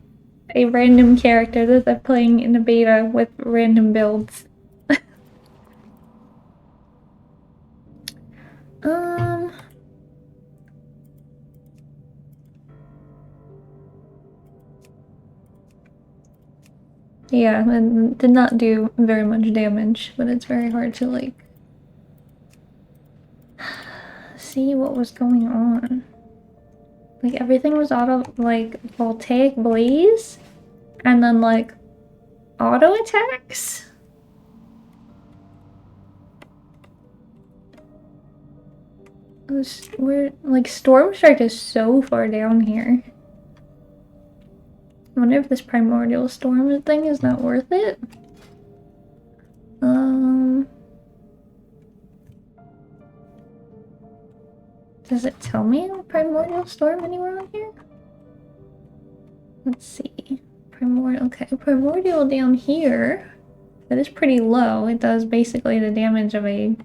a random character that they're playing in a beta with random builds. Yeah, and did not do very much damage, but it's very hard to, like, see what was going on. Like, everything was auto, like, voltaic blaze, and then, like, auto attacks? We're, like, Storm Strike is so far down here. I wonder if this Primordial Storm thing is not worth it. Does it tell me Primordial Storm anywhere on here? Let's see. Primordial, okay, Primordial down here. That is pretty low. It does basically the damage of a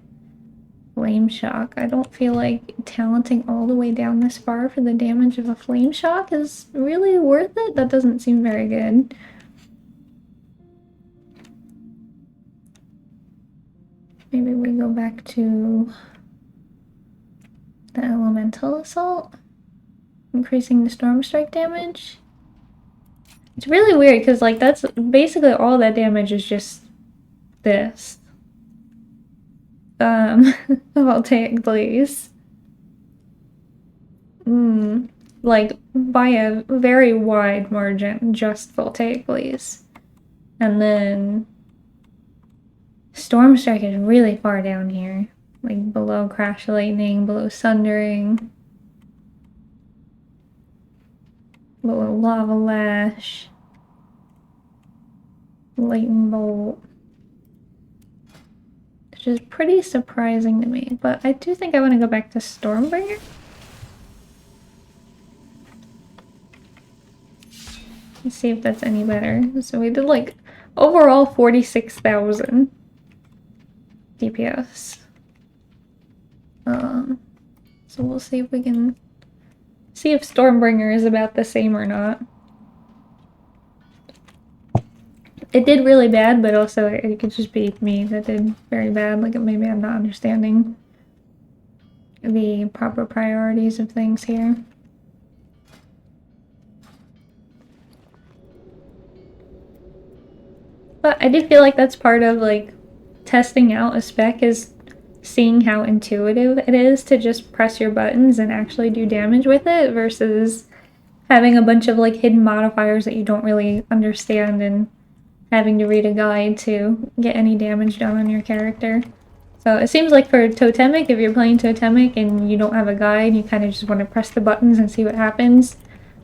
Flame Shock. I don't feel like talenting all the way down this far for the damage of a Flame Shock is really worth it. That doesn't seem very good. Maybe we go back to the Elemental Assault. Increasing the Storm Strike damage. It's really weird because, like, that's basically all that damage is just this. Voltaic Blaze. Like, by a very wide margin, just Voltaic Blaze. And then Storm Strike is really far down here. Like, below Crash Lightning, below Sundering, below Lava Lash, Lightning Bolt. Which is pretty surprising to me, but I do think I want to go back to Stormbringer. Let's see if that's any better. So we did, like, overall 46,000 DPS. So we'll see if we can see if Stormbringer is about the same or not. It did really bad, but also it could just be me that did very bad. Like, maybe I'm not understanding the proper priorities of things here. But I do feel like that's part of, like, testing out a spec, is seeing how intuitive it is to just press your buttons and actually do damage with it versus having a bunch of, like, hidden modifiers that you don't really understand and having to read a guide to get any damage done on your character. So it seems like for Totemic, if you're playing Totemic and you don't have a guide, you kind of just want to press the buttons and see what happens,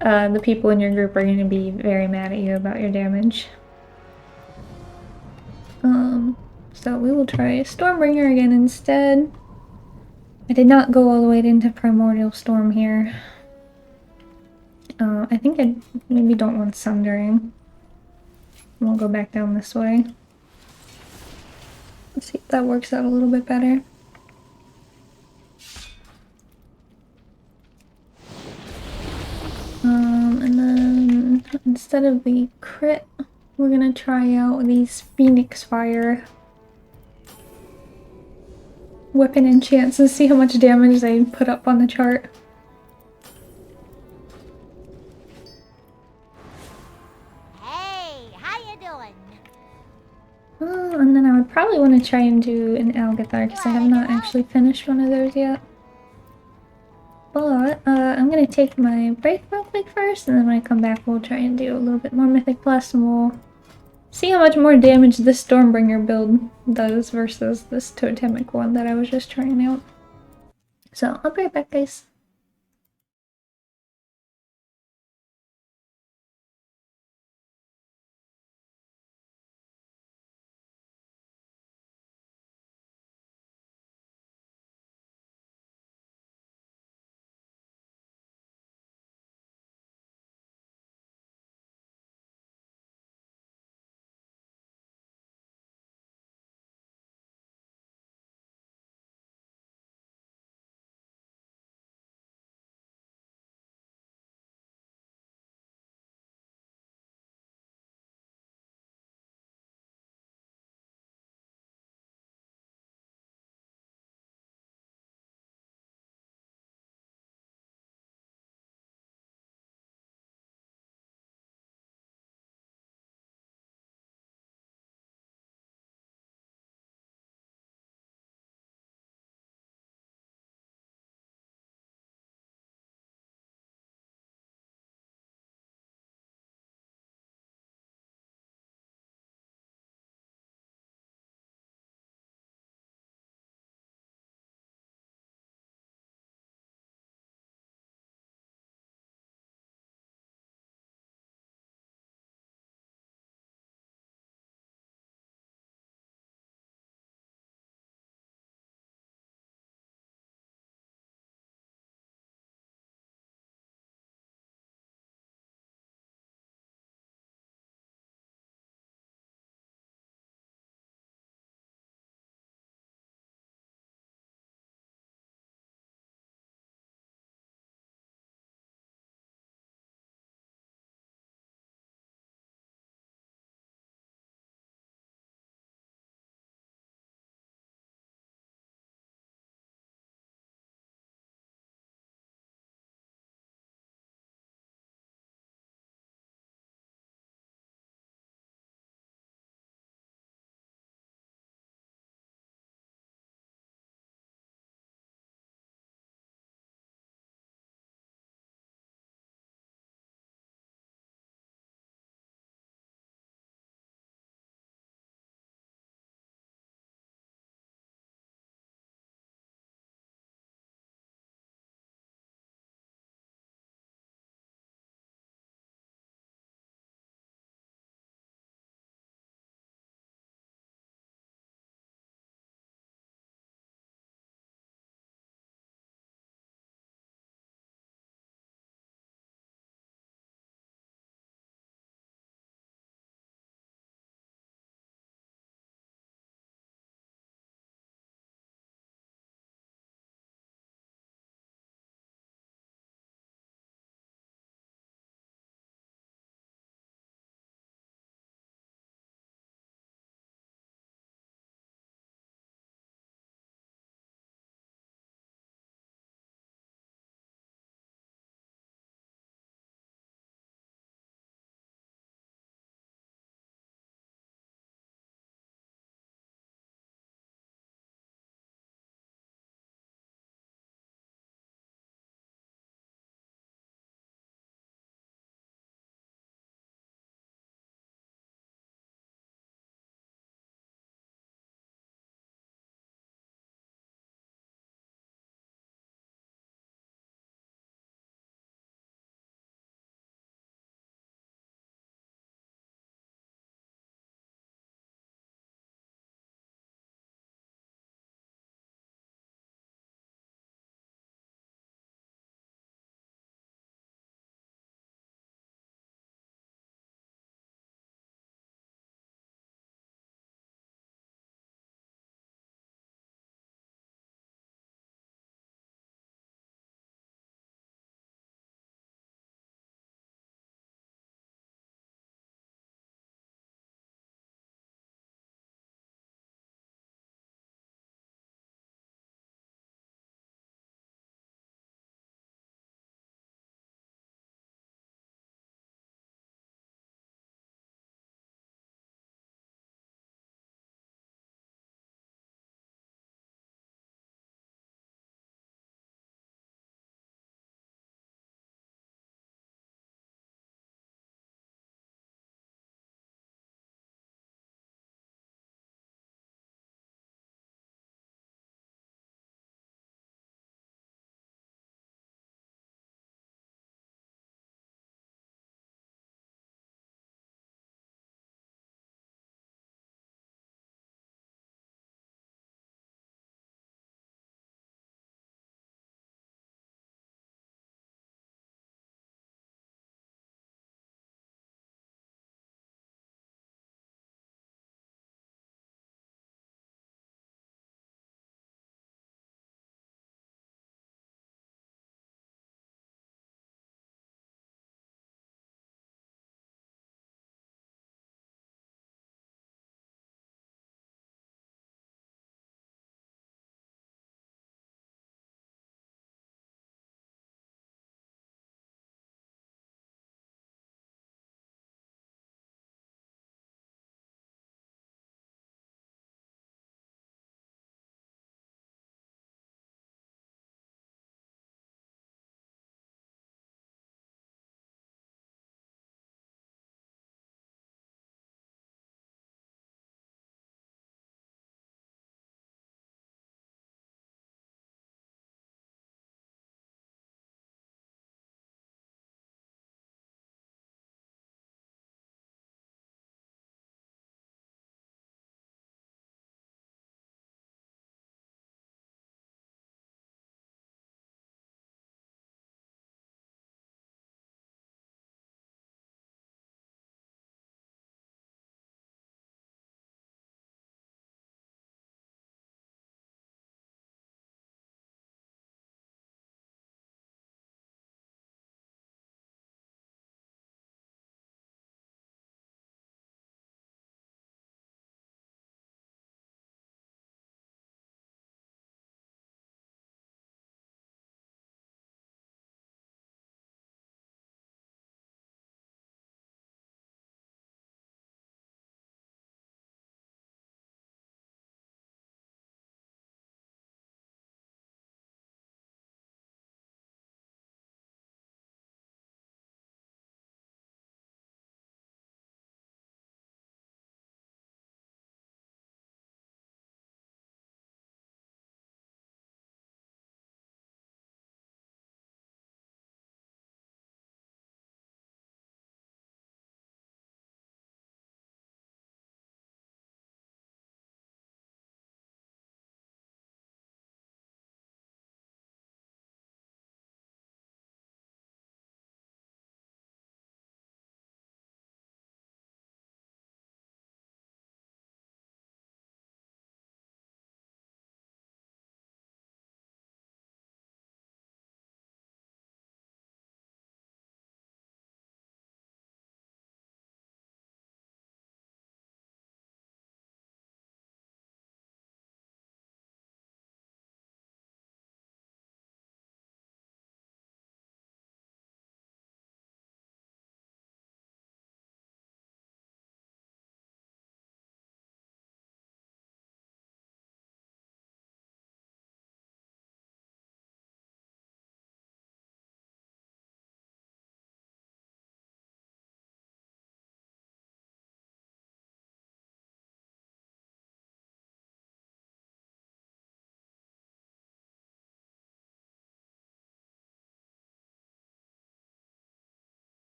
the people in your group are going to be very mad at you about your damage. So we will try Stormbringer again instead. I did not go all the way into Primordial Storm here. I think I maybe don't want Sundering. We'll go back down this way. Let's see if that works out a little bit better. instead of the crit, we're gonna try out these Phoenix Fire weapon enchants and see how much damage they put up on the chart. Hey, how you doing? And then I would probably want to try and do an Algethar because I have not actually finished one of those yet. But I'm gonna take my break real quick first, and then when I come back we'll try and do a little bit more Mythic Plus, and we'll see how much more damage this Stormbringer build does versus this Totemic one that I was just trying out. So I'll be right back, guys.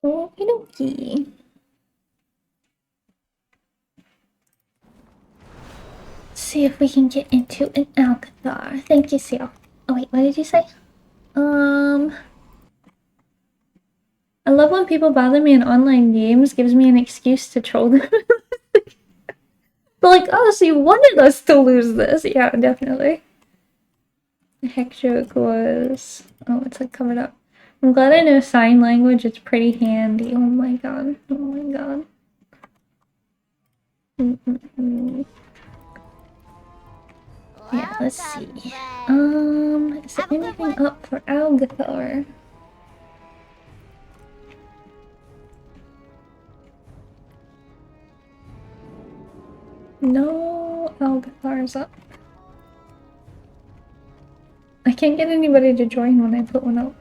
Okie dokie. See if we can get into an Algethar. Thank you, Seal. Oh wait, what did you say? I love when people bother me in online games, gives me an excuse to troll them. They're like, oh, so you wanted us to lose this. Yeah, definitely. The heck joke was... Oh, it's like covered up. I'm glad I know sign language, it's pretty handy. Oh my god. Oh my god. Yeah, let's see. Is there anything up for Algethar? No Algethars up. I can't get anybody to join when I put one up.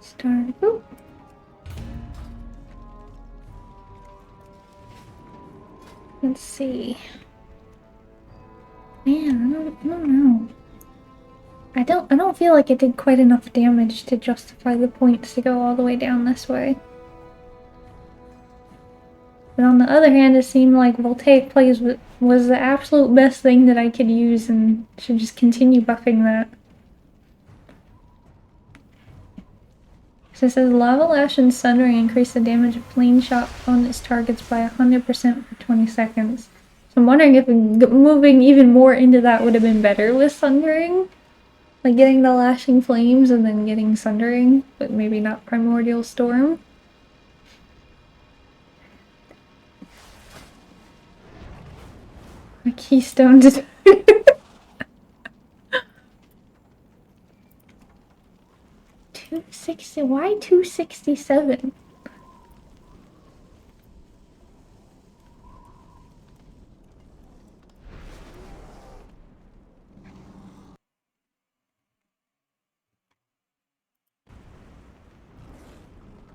Start. Ooh. Let's see. Man, I don't know. I don't feel like it did quite enough damage to justify the points to go all the way down this way. But on the other hand, it seemed like Voltaic Plays was the absolute best thing that I could use and should just continue buffing that. So it says Lava Lash and Sundering increase the damage of flame shot on its targets by 100% for 20 seconds. So I'm wondering if moving even more into that would have been better with Sundering. Like getting the Lashing Flames and then getting Sundering, but maybe not Primordial Storm. My keystone did 260. Why 267?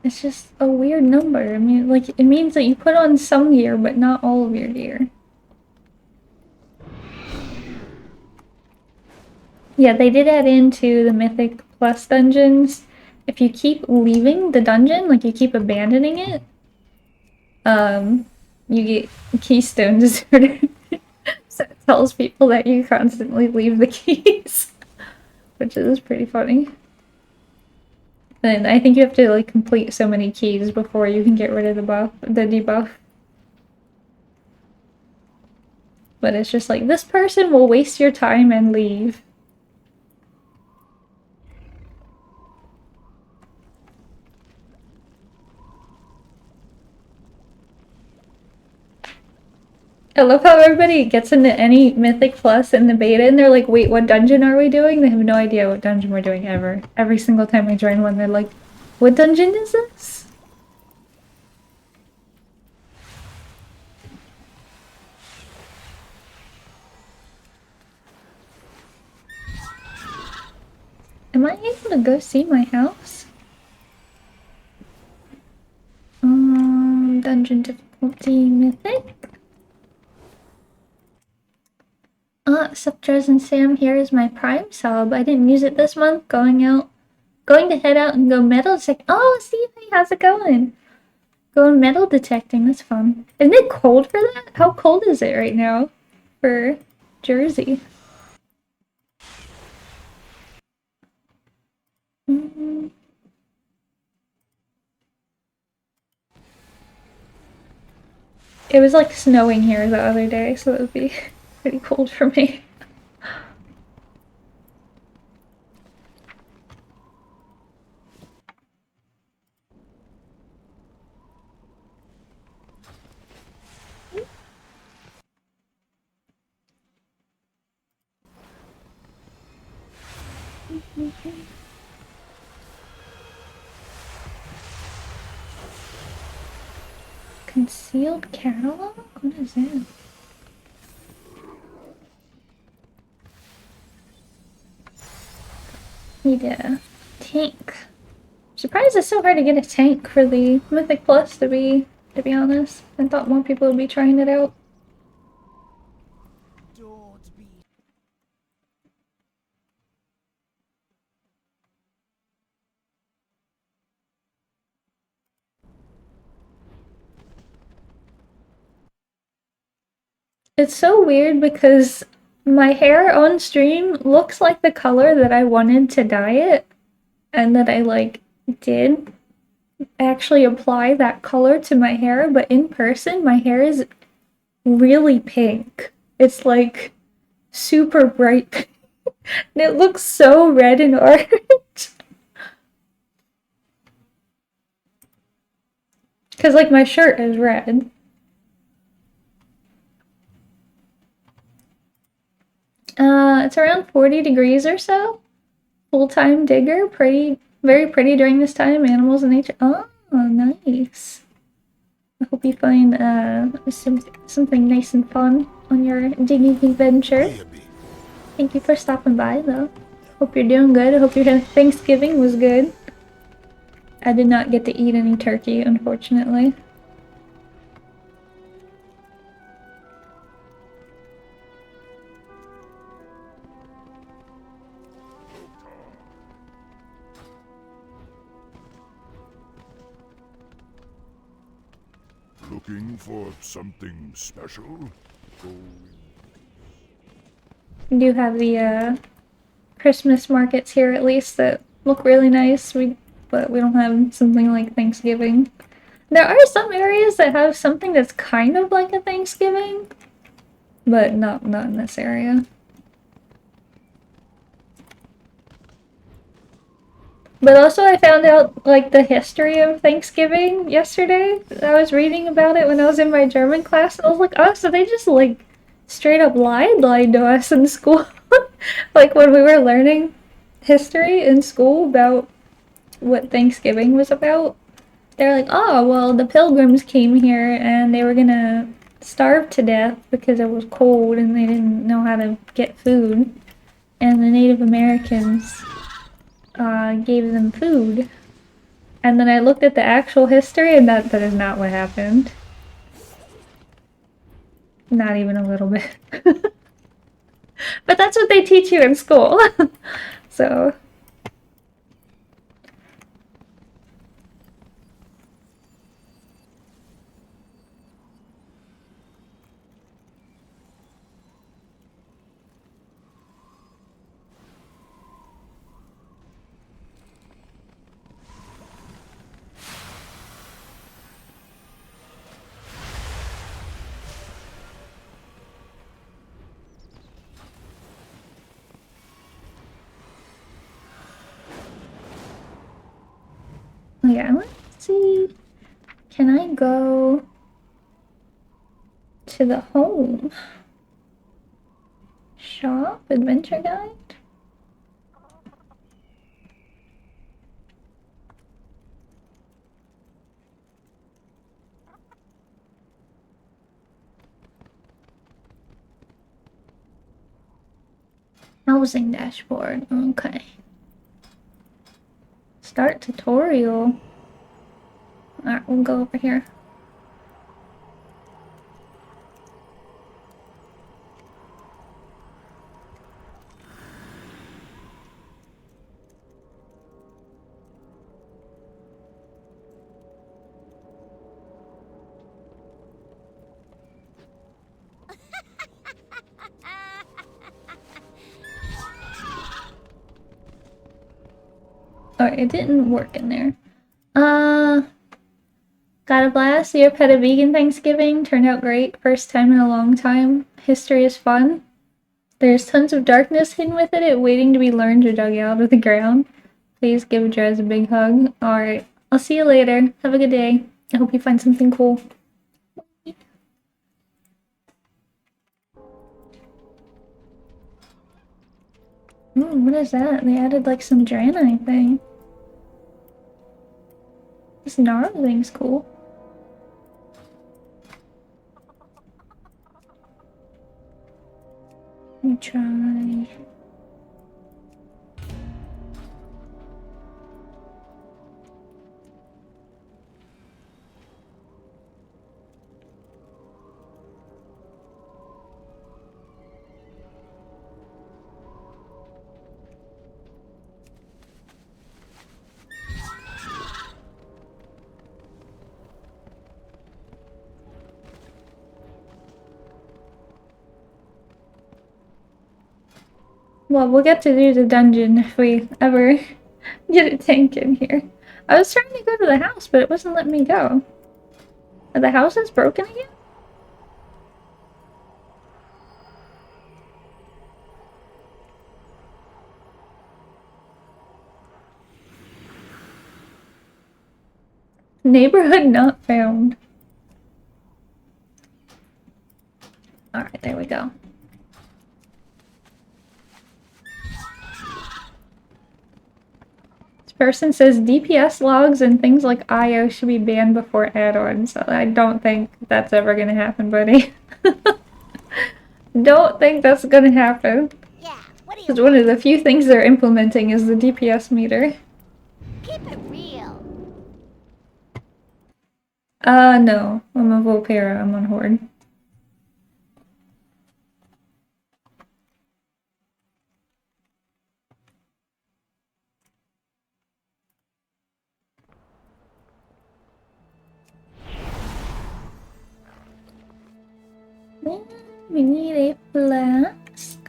It's just a weird number. I mean, like, it means that you put on some gear, but not all of your gear. Yeah, they did add into the Mythic Plus dungeons. If you keep leaving the dungeon, like you keep abandoning it, you get keystone deserter. So it tells people that you constantly leave the keys, which is pretty funny. And I think you have to like complete so many keys before you can get rid of the debuff. But it's just like, this person will waste your time and leave. I love how everybody gets into any Mythic Plus in the beta and they're like, wait, what dungeon are we doing? They have no idea what dungeon we're doing ever. Every single time I join one, they're like, what dungeon is this? Am I able to go see my house? Dungeon difficulty Mythic. Subdrez and Sam, here is my Prime sub. I didn't use it this month. Going to head out and go metal detecting. Oh, Steve, hey, how's it going? Going metal detecting, that's fun. Isn't it cold for that? How cold is it right now for Jersey? It was like snowing here the other day, so it would be pretty cold for me. Concealed catalog? What is that? Need a tank. I'm surprised it's so hard to get a tank for the Mythic Plus, to be honest. I thought more people would be trying it out. It's so weird because my hair on stream looks like the color that I wanted to dye it, and that I like did actually apply that color to my hair, but in person my hair is really pink. It's like super bright pink. And it looks so red and orange. Because like my shirt is red. It's around 40 degrees or so. Full-time digger. Pretty, very pretty during this time. Animals in nature. Oh, nice. I hope you find something nice and fun on your digging adventure. Thank you for stopping by, though. Hope you're doing good. I hope your Thanksgiving was good. I did not get to eat any turkey, unfortunately. Looking for something special? We do have the Christmas markets here, at least, that look really nice. But we don't have something like Thanksgiving. There are some areas that have something that's kind of like a Thanksgiving, but not in this area. But also I found out like the history of Thanksgiving yesterday. I was reading about it when I was in my German class, and I was like, oh, so they just like straight up lied to us in school. Like when we were learning history in school about what Thanksgiving was about. They're like, oh, well, the pilgrims came here and they were gonna starve to death because it was cold and they didn't know how to get food. And the Native Americans gave them food. And then I looked at the actual history, and that is not what happened. Not even a little bit. But that's what they teach you in school. So... Yeah, let's see. Can I go to the home? Shop? Adventure guide? Housing dashboard. Okay. Start tutorial. Alright, we'll go over here. Alright, it didn't work in there. Got a blast. Your pet a vegan Thanksgiving. Turned out great. First time in a long time. History is fun. There's tons of darkness hidden within it, waiting to be learned or dug out of the ground. Please give Drez a big hug. Alright, I'll see you later. Have a good day. I hope you find something cool. What is that? They added like some Draenei thing. This gnarling's cool. Let me try. Well, we'll get to do the dungeon if we ever get a tank in here. I was trying to go to the house, but it wasn't letting me go. Are the houses broken again? Neighborhood not found. Alright, there we go. This person says DPS logs and things like IO should be banned before add-ons. I don't think that's ever gonna happen, buddy. Don't think that's gonna happen. Yeah, what do you Because one of the few things they're implementing is the DPS meter. keep it real? No. I'm a Volpera, I'm on Horde. We need a flask.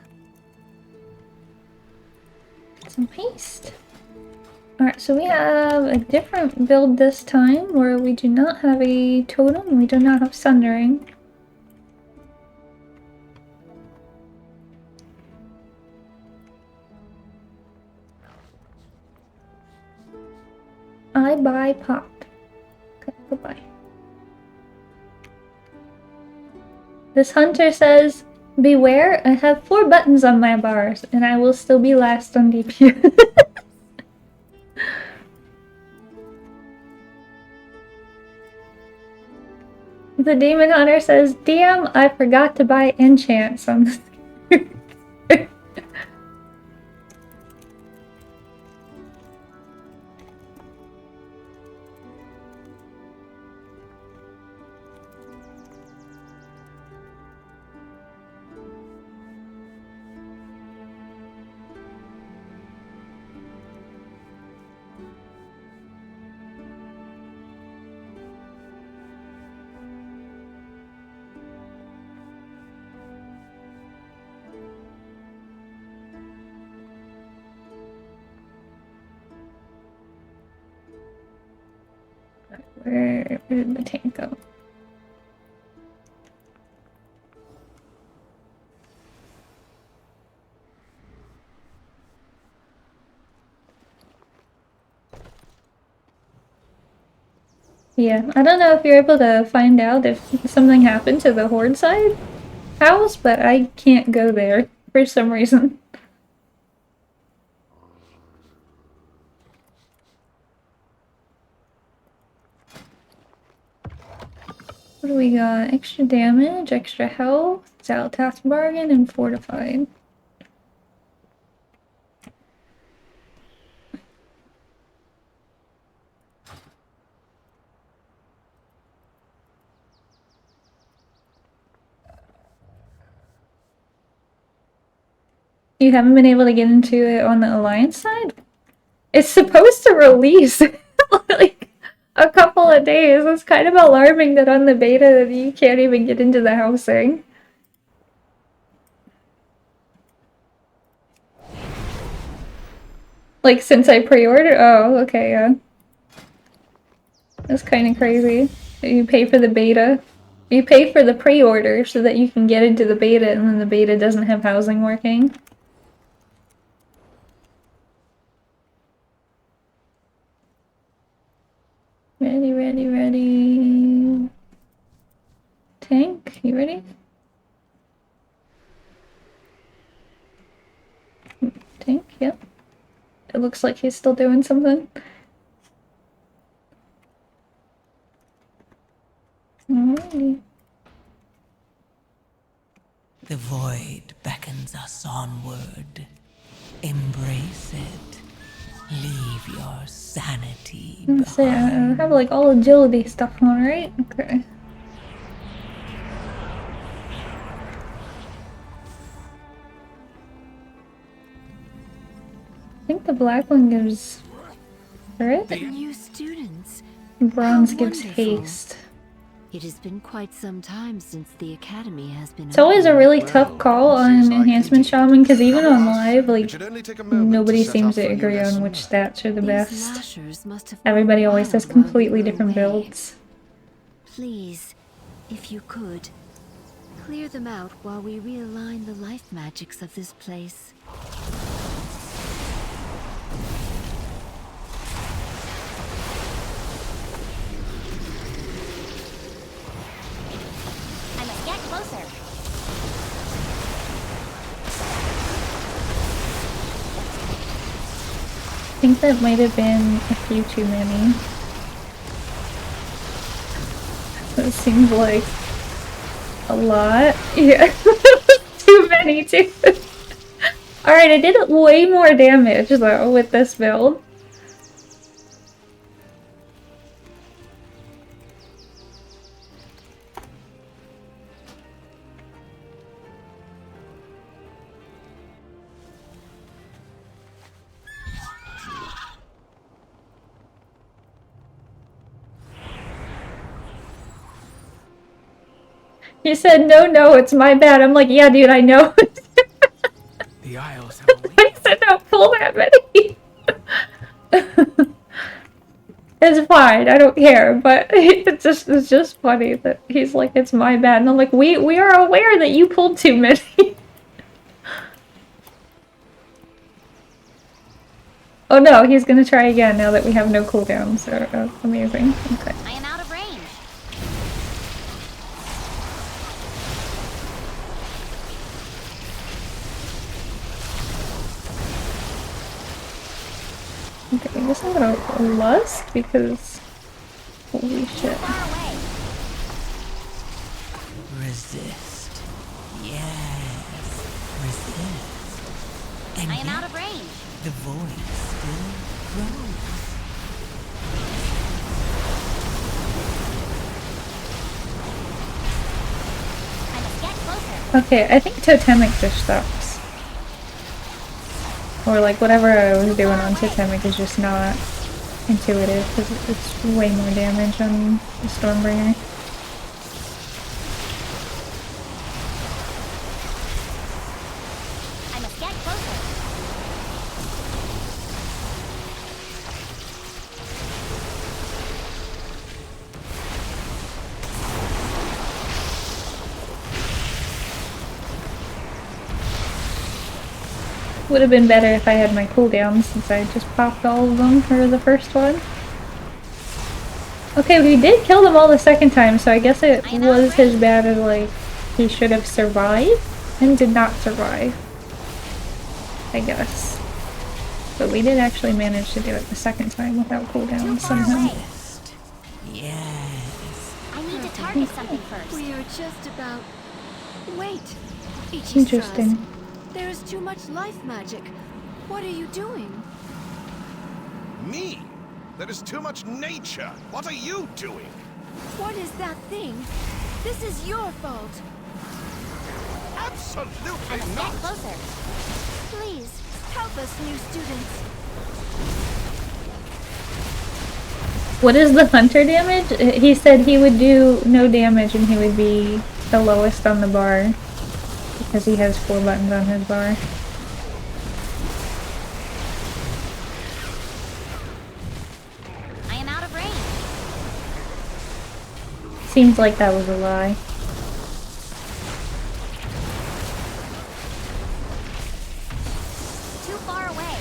Some paste. Alright, so we have a different build this time where we do not have a totem and we do not have sundering. I buy pot. Okay, goodbye. This hunter says, beware, I have 4 buttons on my bars, and I will still be last on DPS. The demon hunter says, damn, I forgot to buy enchants on this. Where did the tank go? Yeah, I don't know if you're able to find out if something happened to the Horde side house, but I can't go there for some reason. What do we got? Extra damage, extra health, Algethar bargain, and fortified. You haven't been able to get into it on the Alliance side? It's supposed to release like a couple of days. It's kind of alarming that on the beta you can't even get into the housing. Like since I pre-ordered? Oh, okay, yeah. That's kind of crazy. You pay for the beta. You pay for the pre-order so that you can get into the beta and then the beta doesn't have housing working. Ready, ready, ready. Tank, you ready? Tank, yep. It looks like he's still doing something. Alrighty. The void beckons us onward. Embrace it. Leave your sanity Let's see, I behind. have like all agility stuff on, right? Okay. I think the black one gives... Right? New students. Bronze How gives wonderful. haste. It has been quite some time since the Academy has been It's always a open. really tough call on Enhancement Shaman because even on live, like, nobody seems to agree on which stats are the best. Lashers must have Everybody gone always wild has while you completely were different away. builds. Please, if you could, clear them out while we realign the life magics of this place. I must get closer. I think that might have been a few too many. That seems like a lot. Yeah. Too many too. Alright, I did way more damage though with this build. You said, no, it's my bad. I'm like, yeah, dude, I know. The Isles have I said, don't pull that many. It's fine, I don't care, but it's just funny that he's like, it's my bad. And I'm like, we are aware that you pulled too many. Oh no, he's gonna try again now that we have no cooldowns. So, amazing. Okay. I am out of range. Okay, I guess I'm gonna lust because holy shit. Far away. Resist. Yes. Resist. And I am yet, out of range. the voice still grows. I must get closer. Okay, I think Totemic just sucks. Or like whatever I was doing on Totemic is just not intuitive because it's way more damage on the Stormbringer. I must get closer. Would have been better if I had my cooldowns since I just popped all of them for the first one. Okay, we did kill them all the second time, so I guess it was his bad as like he should have survived and did not survive. I guess. But we did actually manage to do it the second time without cooldowns somehow. Yes. I need to target something first. We are just about... Wait! Interesting. There is too much life magic. What are you doing? Me? There is too much nature. What are you doing? What is that thing? This is your fault. Absolutely I must not. get closer. Please, help us, new students. What is the hunter damage? He said he would do no damage and he would be the lowest on the bar. Because he has 4 buttons on his bar. I am out of range. Seems like that was a lie. Too far away.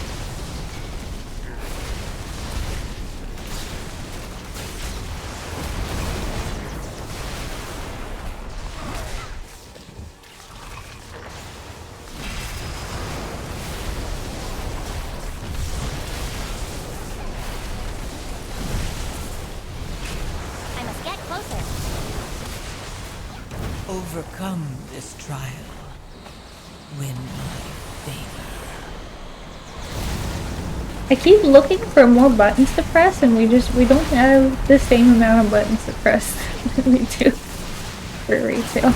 I must get closer. Overcome this trial. Win my favor. I keep looking for more buttons to press and we don't have the same amount of buttons to press that we do for retail.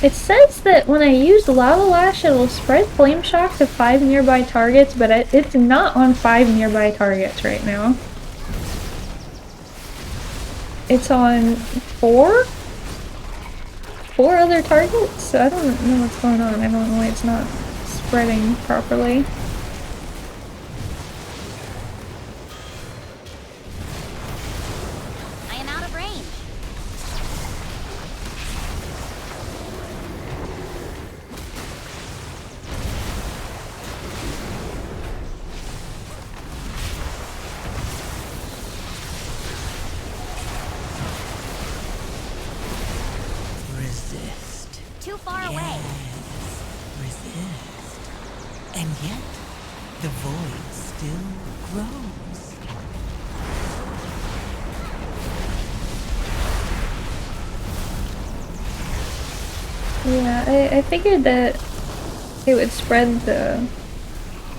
It says that when I use Lava Lash, it'll spread Flame Shock to 5 nearby targets, but it's not on 5 nearby targets right now. It's on 4? 4 other targets? So I don't know what's going on. I don't know why it's not spreading properly. I am out of range. Resist. Too far away. Resist. And yet, the void still grows. Yeah, I figured that it would spread the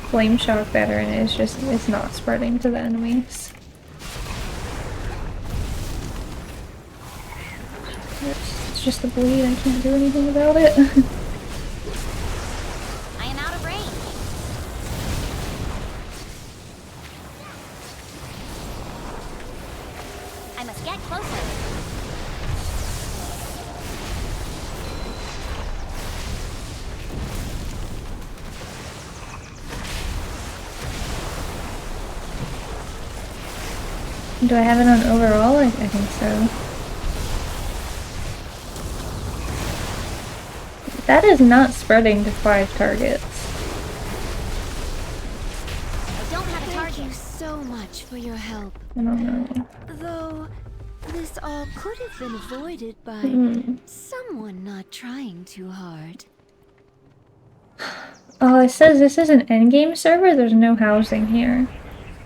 Flame Shock better, and it's not spreading to the enemies. It's just a bleed, I can't do anything about it. I am out of range. I must get closer. Do I have it on overall? I think so. That is not spreading to 5 targets. I don't have a target. Thank you so much for your help. I don't know. Though, this all could have been avoided by someone not trying too hard. Oh, it says this is an endgame server? There's no housing here.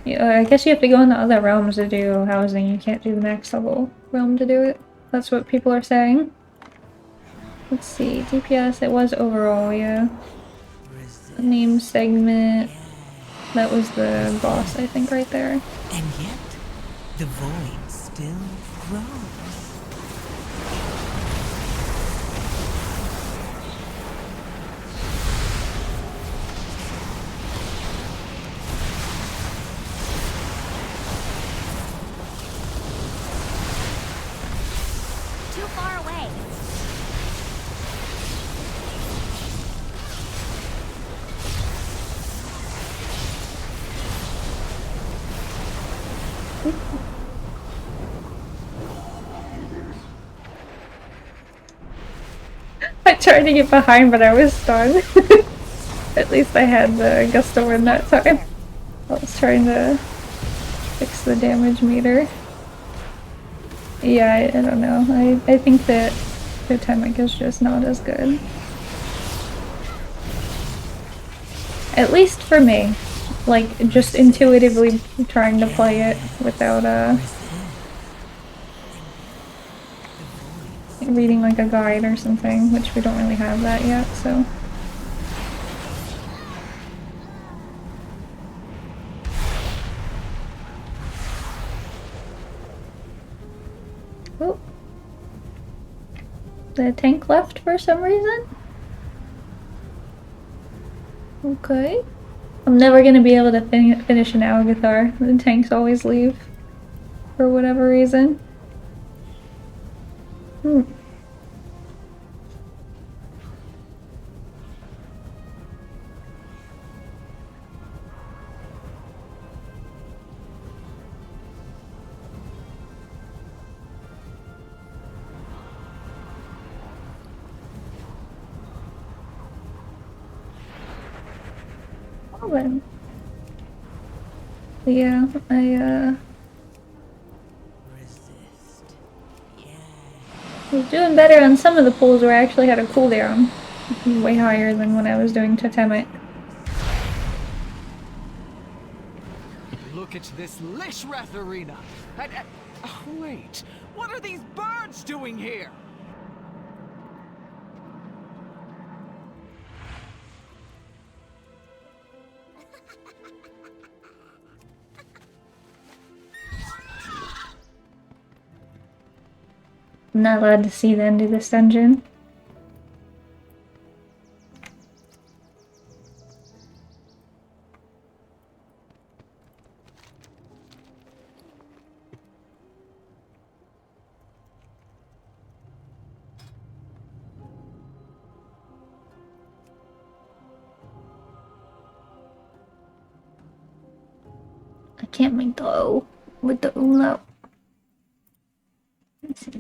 I guess you have to go in the other realms to do housing. You can't do the max level realm to do it. That's what people are saying. Let's see, DPS, it was overall, yeah. Name segment, that was the boss, I think, right there. And yet, the void still grows. Too far away. I tried to get behind, but I was stunned. At least I had the gust of wind that time. I was trying to fix the damage meter. Yeah, I don't know. I think that Totemic is just not as good. At least for me. Like, just intuitively trying to play it without, reading like a guide or something, which we don't really have that yet, so. Oh. The tank left for some reason? Okay. I'm never gonna be able to finish an Algethar. The tanks always leave. For whatever reason. Oh, then. Yeah, I was doing better on some of the pulls where I actually had a cooldown. Way higher than when I was doing Totemic. Look at this Lishrath arena! Oh, wait, what are these birds doing here? I'm not allowed to see the end of this dungeon. enchantment though with the ulo. Let's see.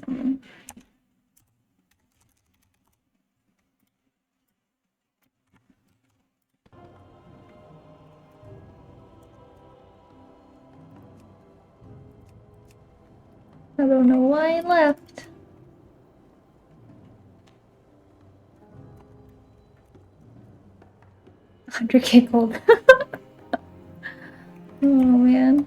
I don't know why I left. $100K gold. Oh man.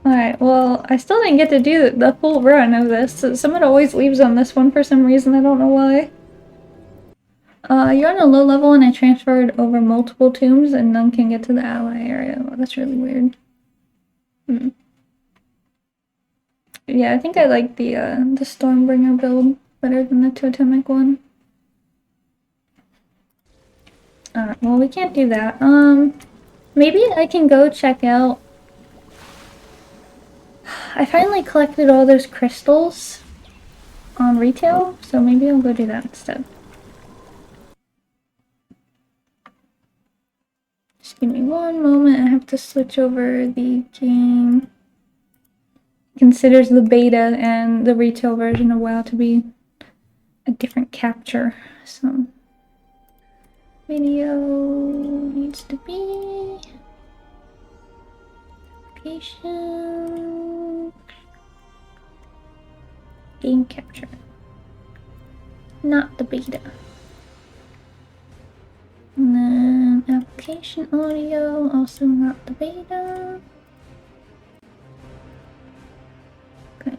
Alright, well, I still didn't get to do the full run of this. Someone always leaves on this one for some reason, I don't know why. You're on a low level and I transferred over multiple tombs and none can get to the ally area. Well, that's really weird. Yeah, I think I like the Stormbringer build better than the Totemic one. Alright, well we can't do that. Maybe I can go check out... I finally collected all those crystals on retail, so maybe I'll go do that instead. Just give me one moment, I have to switch over the game. Considers the beta and the retail version of WoW to be a different capture, so... Video needs to be... Application... Game capture. Not the beta. And then application audio, also not the beta. Okay.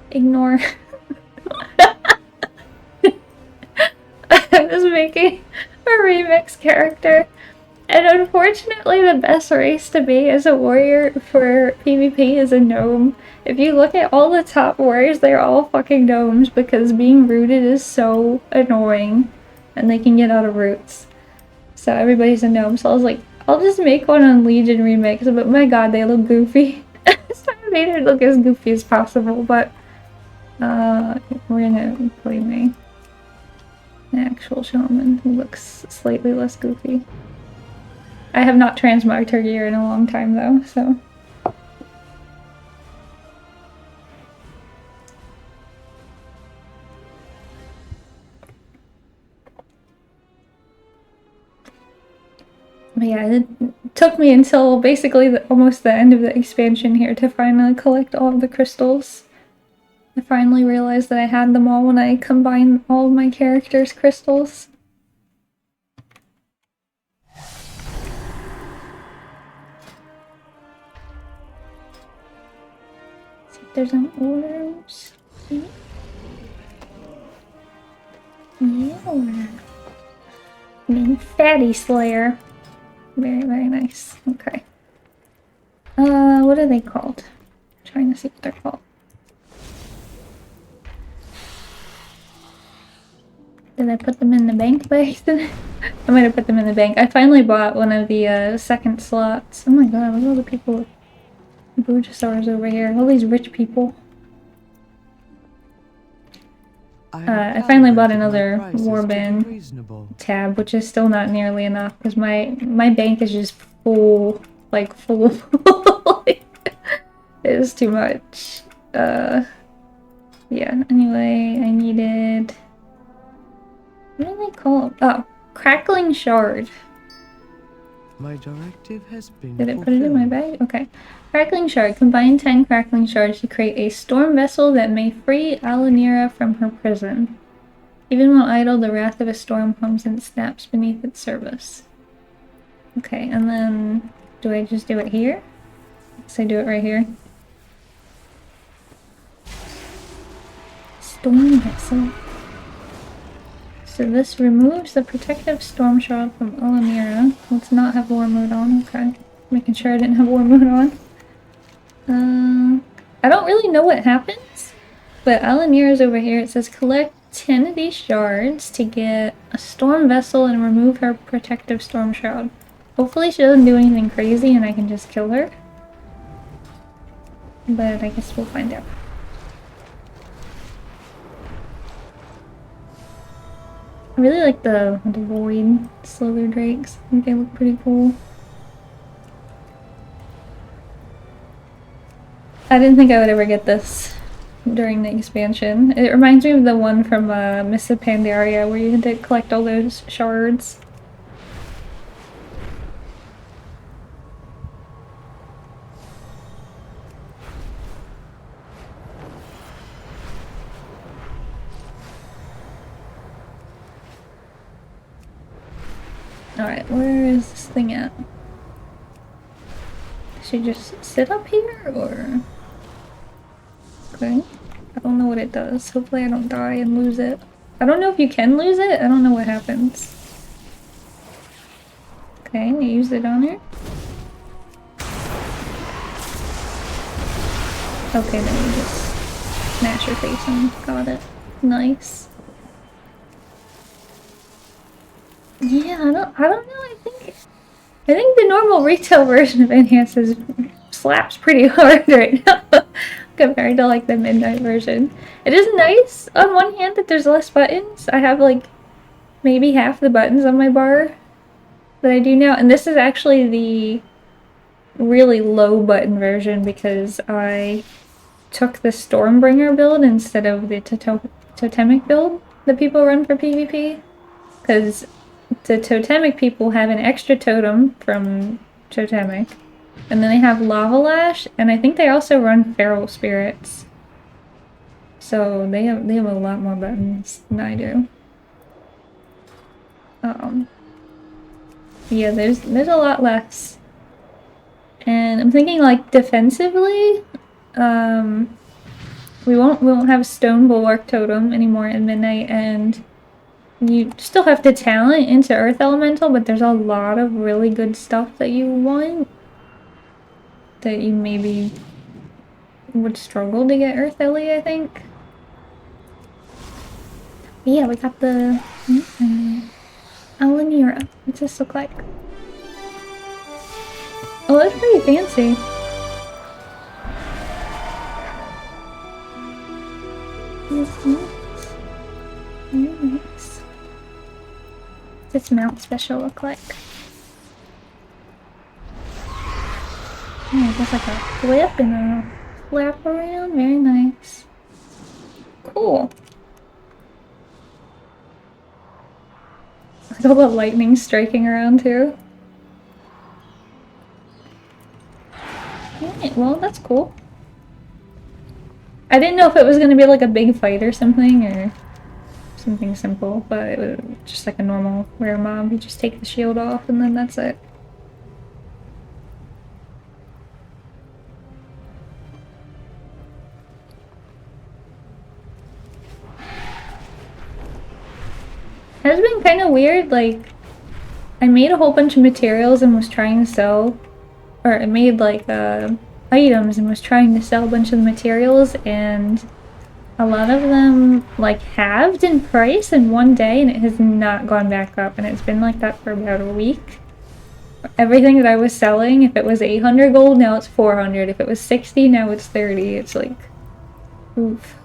Ignore. I was making a remix character. And unfortunately the best race to be as a warrior for PvP is a gnome. If you look at all the top warriors, they're all fucking gnomes because being rooted is so annoying. And they can get out of roots. So everybody's a gnome. So I was like, I'll just make one on Legion remix, but my god, they look goofy. So I made it look as goofy as possible, but we're gonna play me. An actual shaman who looks slightly less goofy. I have not transmogged her gear in a long time though, so... But yeah, it took me until basically almost the end of the expansion here to finally collect all of the crystals. I finally realized that I had them all when I combined all of my characters' crystals. See if there's any orbs. Yeah. Mean Fatty Slayer. Very, very nice. Okay. What are they called? I'm trying to see what they're called. Did I put them in the bank by accident? I might have put them in the bank. I finally bought one of the second slots. Oh my god, look at all the people with Bujasaurs over here. All these rich people. I finally bought another warband tab, which is still not nearly enough because my bank is just full, like full. It is too much. Yeah. Anyway, I needed. What do they call it? Oh, crackling shard. My directive has been Did it put it in my bag? Okay. Crackling shard. Combine 10 crackling shards to create a storm vessel that may free Alunira from her prison. Even while idle, the wrath of a storm comes and snaps beneath its service. Okay, and then do I just do it here? Guess I do it right here. Storm vessel. So this removes the protective storm shroud from Alunira. Let's not have war mode on. Okay. Making sure I didn't have war mode on. I don't really know what happens, but Alunira's over here. It says collect 10 of these shards to get a storm vessel and remove her protective storm shroud. Hopefully she doesn't do anything crazy and I can just kill her. but I guess we'll find out. I really like the void slither drakes. I think they look pretty cool. I didn't think I would ever get this during the expansion. It reminds me of the one from Mists of Pandaria where you had to collect all those shards. Alright, where is this thing at? Should I just sit up here, or...? Okay. I don't know what it does. Hopefully I don't die and lose it. I don't know if you can lose it. I don't know what happens. Okay, we use it on her. Okay, then we just smash her face and got it. Nice. Yeah, I don't know, I think the normal retail version of Enhanced slaps pretty hard right now compared to like the midnight version. It is nice on one hand that there's less buttons. I have like maybe half the buttons on my bar that I do now, and this is actually the really low button version because I took the Stormbringer build instead of the Totemic build that people run for PvP, because the Totemic people have an extra totem from Totemic, and then they have Lava Lash, and I think they also run Feral Spirits. So they have a lot more buttons than I do. Yeah, there's a lot less. And I'm thinking like defensively, we won't have Stone Bulwark Totem anymore in Midnight, and you still have to talent into Earth Elemental, but there's a lot of really good stuff that you want that you maybe would struggle to get Earth Ellie, I think. But yeah, we got the Alunira. What's this look like? Oh, that's pretty fancy. Very nice. What's this mount special look like? Oh, there's like a flip and a flap around. Very nice. Cool. Look at all the lightning striking around too. Alright, well, that's cool. I didn't know if it was gonna be like a big fight or something, or something simple, but it was just like a normal rare mob. You just take the shield off and then that's it. It's been kind of weird, like, I made a whole bunch of materials and was trying to sell, or I made like items and was trying to sell a bunch of the materials, and a lot of them like halved in price in one day, and it has not gone back up, and it's been like that for about a week. Everything that I was selling, if it was 800 gold, now it's 400. If it was 60, now it's 30. It's like, oof.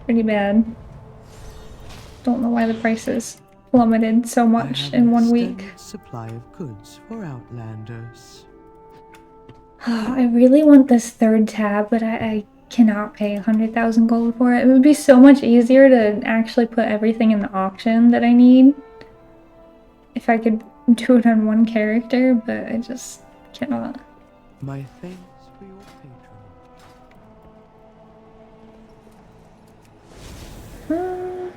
Pretty bad. Don't know why the prices plummeted so much in 1 week. Supply of goods for outlanders. I really want this third tab, but I cannot pay 100,000 gold for it. It would be so much easier to actually put everything in the auction that I need if I could do it on one character, but I just cannot. My thanks for your patronage.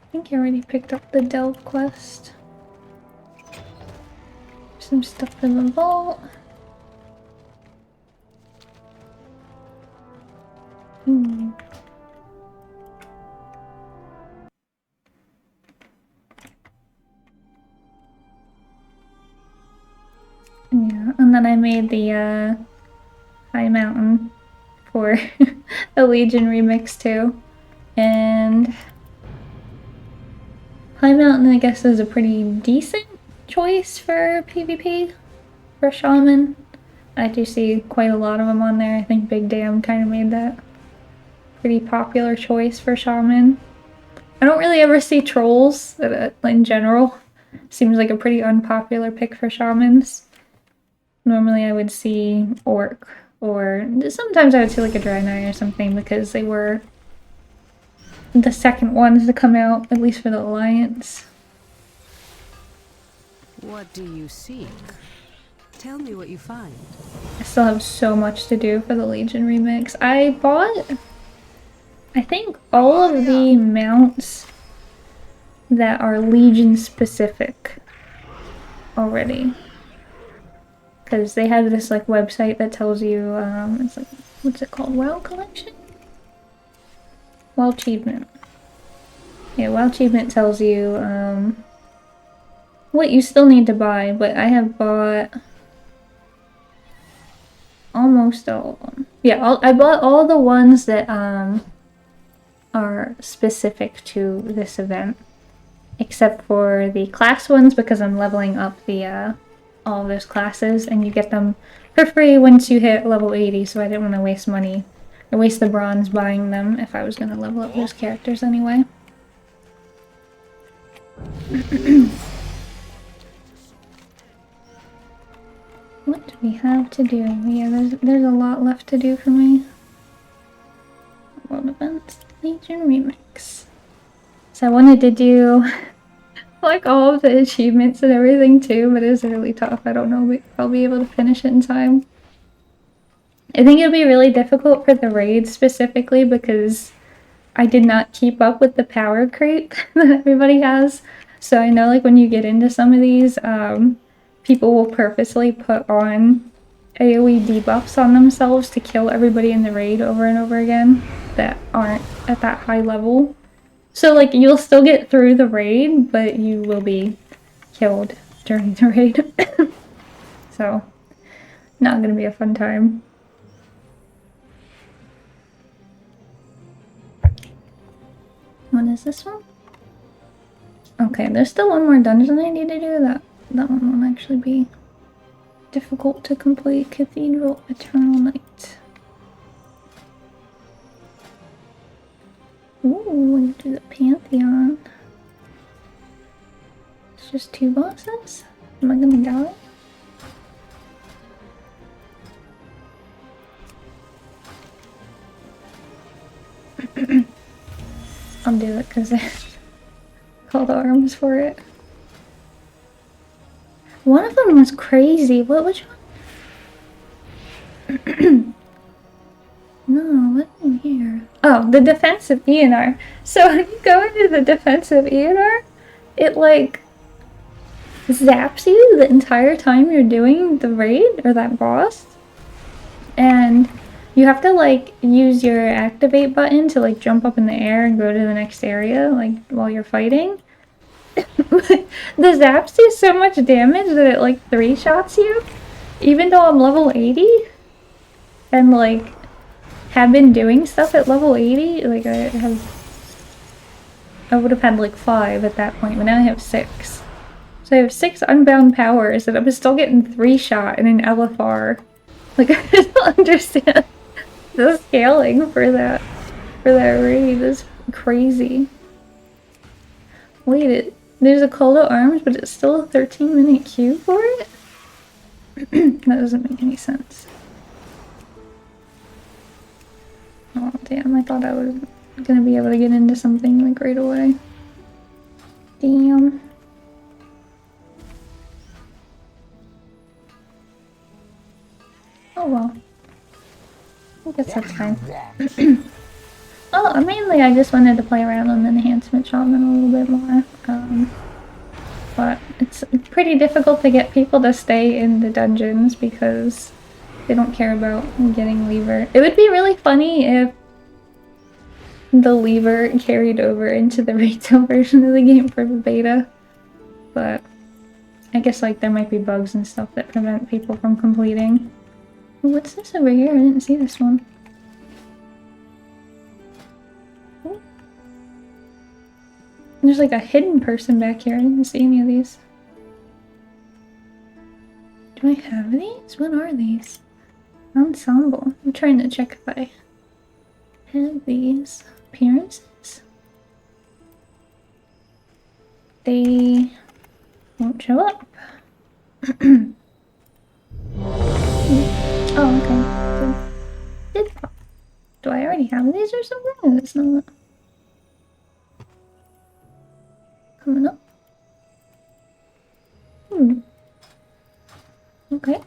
I think I already picked up the Delve quest. Some stuff in the vault. Yeah, and then I made the High Mountain for the Legion remix too. And High Mountain, I guess, is a pretty decent choice for PvP, for Shaman. I do see quite a lot of them on there. I think Big Dam kind of made that pretty popular choice for Shaman. I don't really ever see trolls in general. Seems like a pretty unpopular pick for Shamans. Normally I would see Orc, or sometimes I would see like a Draenei or something, because they were the second ones to come out, at least for the Alliance. What do you seek? Tell me what you find. I still have so much to do for the Legion remix. I bought, I think, all of the mounts that are Legion specific already. Because they have this like website that tells you, it's like, what's it called? WoW Collection? WoW Achievement. Yeah, WoW Achievement tells you what you still need to buy, but I have bought almost all of them. Yeah, I bought all the ones that are specific to this event, except for the class ones, because I'm leveling up the all of those classes, and you get them for free once you hit level 80, so I didn't want to waste money or waste the bronze buying them if I was going to level up those characters anyway. What do we have to do? Yeah, there's a lot left to do for me. World Events, Legion Remix. So I wanted to do like all of the achievements and everything too, but it's really tough. I don't know if I'll be able to finish it in time. I think it'll be really difficult for the raids specifically, because I did not keep up with the power creep that everybody has. So I know like when you get into some of these, people will purposely put on AoE debuffs on themselves to kill everybody in the raid over and over again that aren't at that high level. So like you'll still get through the raid, but you will be killed during the raid. So, not gonna be a fun time. What is this one? Okay, there's still one more dungeon I need to do. That one will actually be difficult to complete. Cathedral Eternal Night. Ooh, we do the Pantheon. It's just 2 bosses? Am I gonna die? I'll do it because there's call to arms for it. One of them was crazy. Which one? No, what's in here? Oh, the defensive ENR. So when you go into the defensive ENR, it like zaps you the entire time you're doing the raid or that boss. And you have to like use your activate button to like jump up in the air and go to the next area like while you're fighting. The zaps do so much damage that it like 3-shots you, even though I'm level 80 and like have been doing stuff at level 80. Like I would have had like 5 at that point, but now I have 6. So I have 6 unbound powers and I'm still getting 3-shot in an LFR. Like I don't understand the scaling for that raid is crazy. Wait, there's a call to arms, but it's still a 13-minute queue for it? That doesn't make any sense. Oh damn, I thought I was gonna be able to get into something like right away. Damn. Oh well. I guess that's fine. Oh, mainly I just wanted to play around on the Enhancement Shaman a little bit more. But it's pretty difficult to get people to stay in the dungeons because they don't care about getting lever. It would be really funny if the lever carried over into the retail version of the game for the beta. But I guess like there might be bugs and stuff that prevent people from completing. What's this over here? I didn't see this one. Oh. There's like a hidden person back here. I didn't see any of these. Do I have these? What are these? Ensemble. I'm trying to check if I have these appearances. They won't show up. Oh, okay. So, do I already have these or something? It's not coming up. Okay.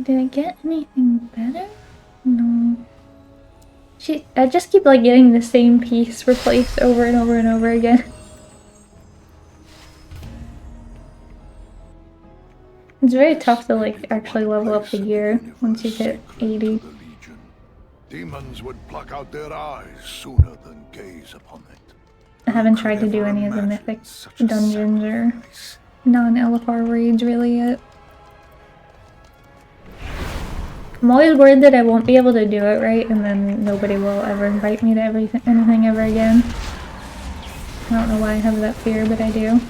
Did I get anything better? No. I just keep like getting the same piece replaced over and over and over again. It's very tough to like actually level up the gear once you hit 80. Demons would pluck out their eyes sooner than gaze upon it. I haven't tried to do any of the Mythic dungeons or non-LFR raids really yet. I'm always worried that I won't be able to do it right, and then nobody will ever invite me to anything ever again. I don't know why I have that fear, but I do.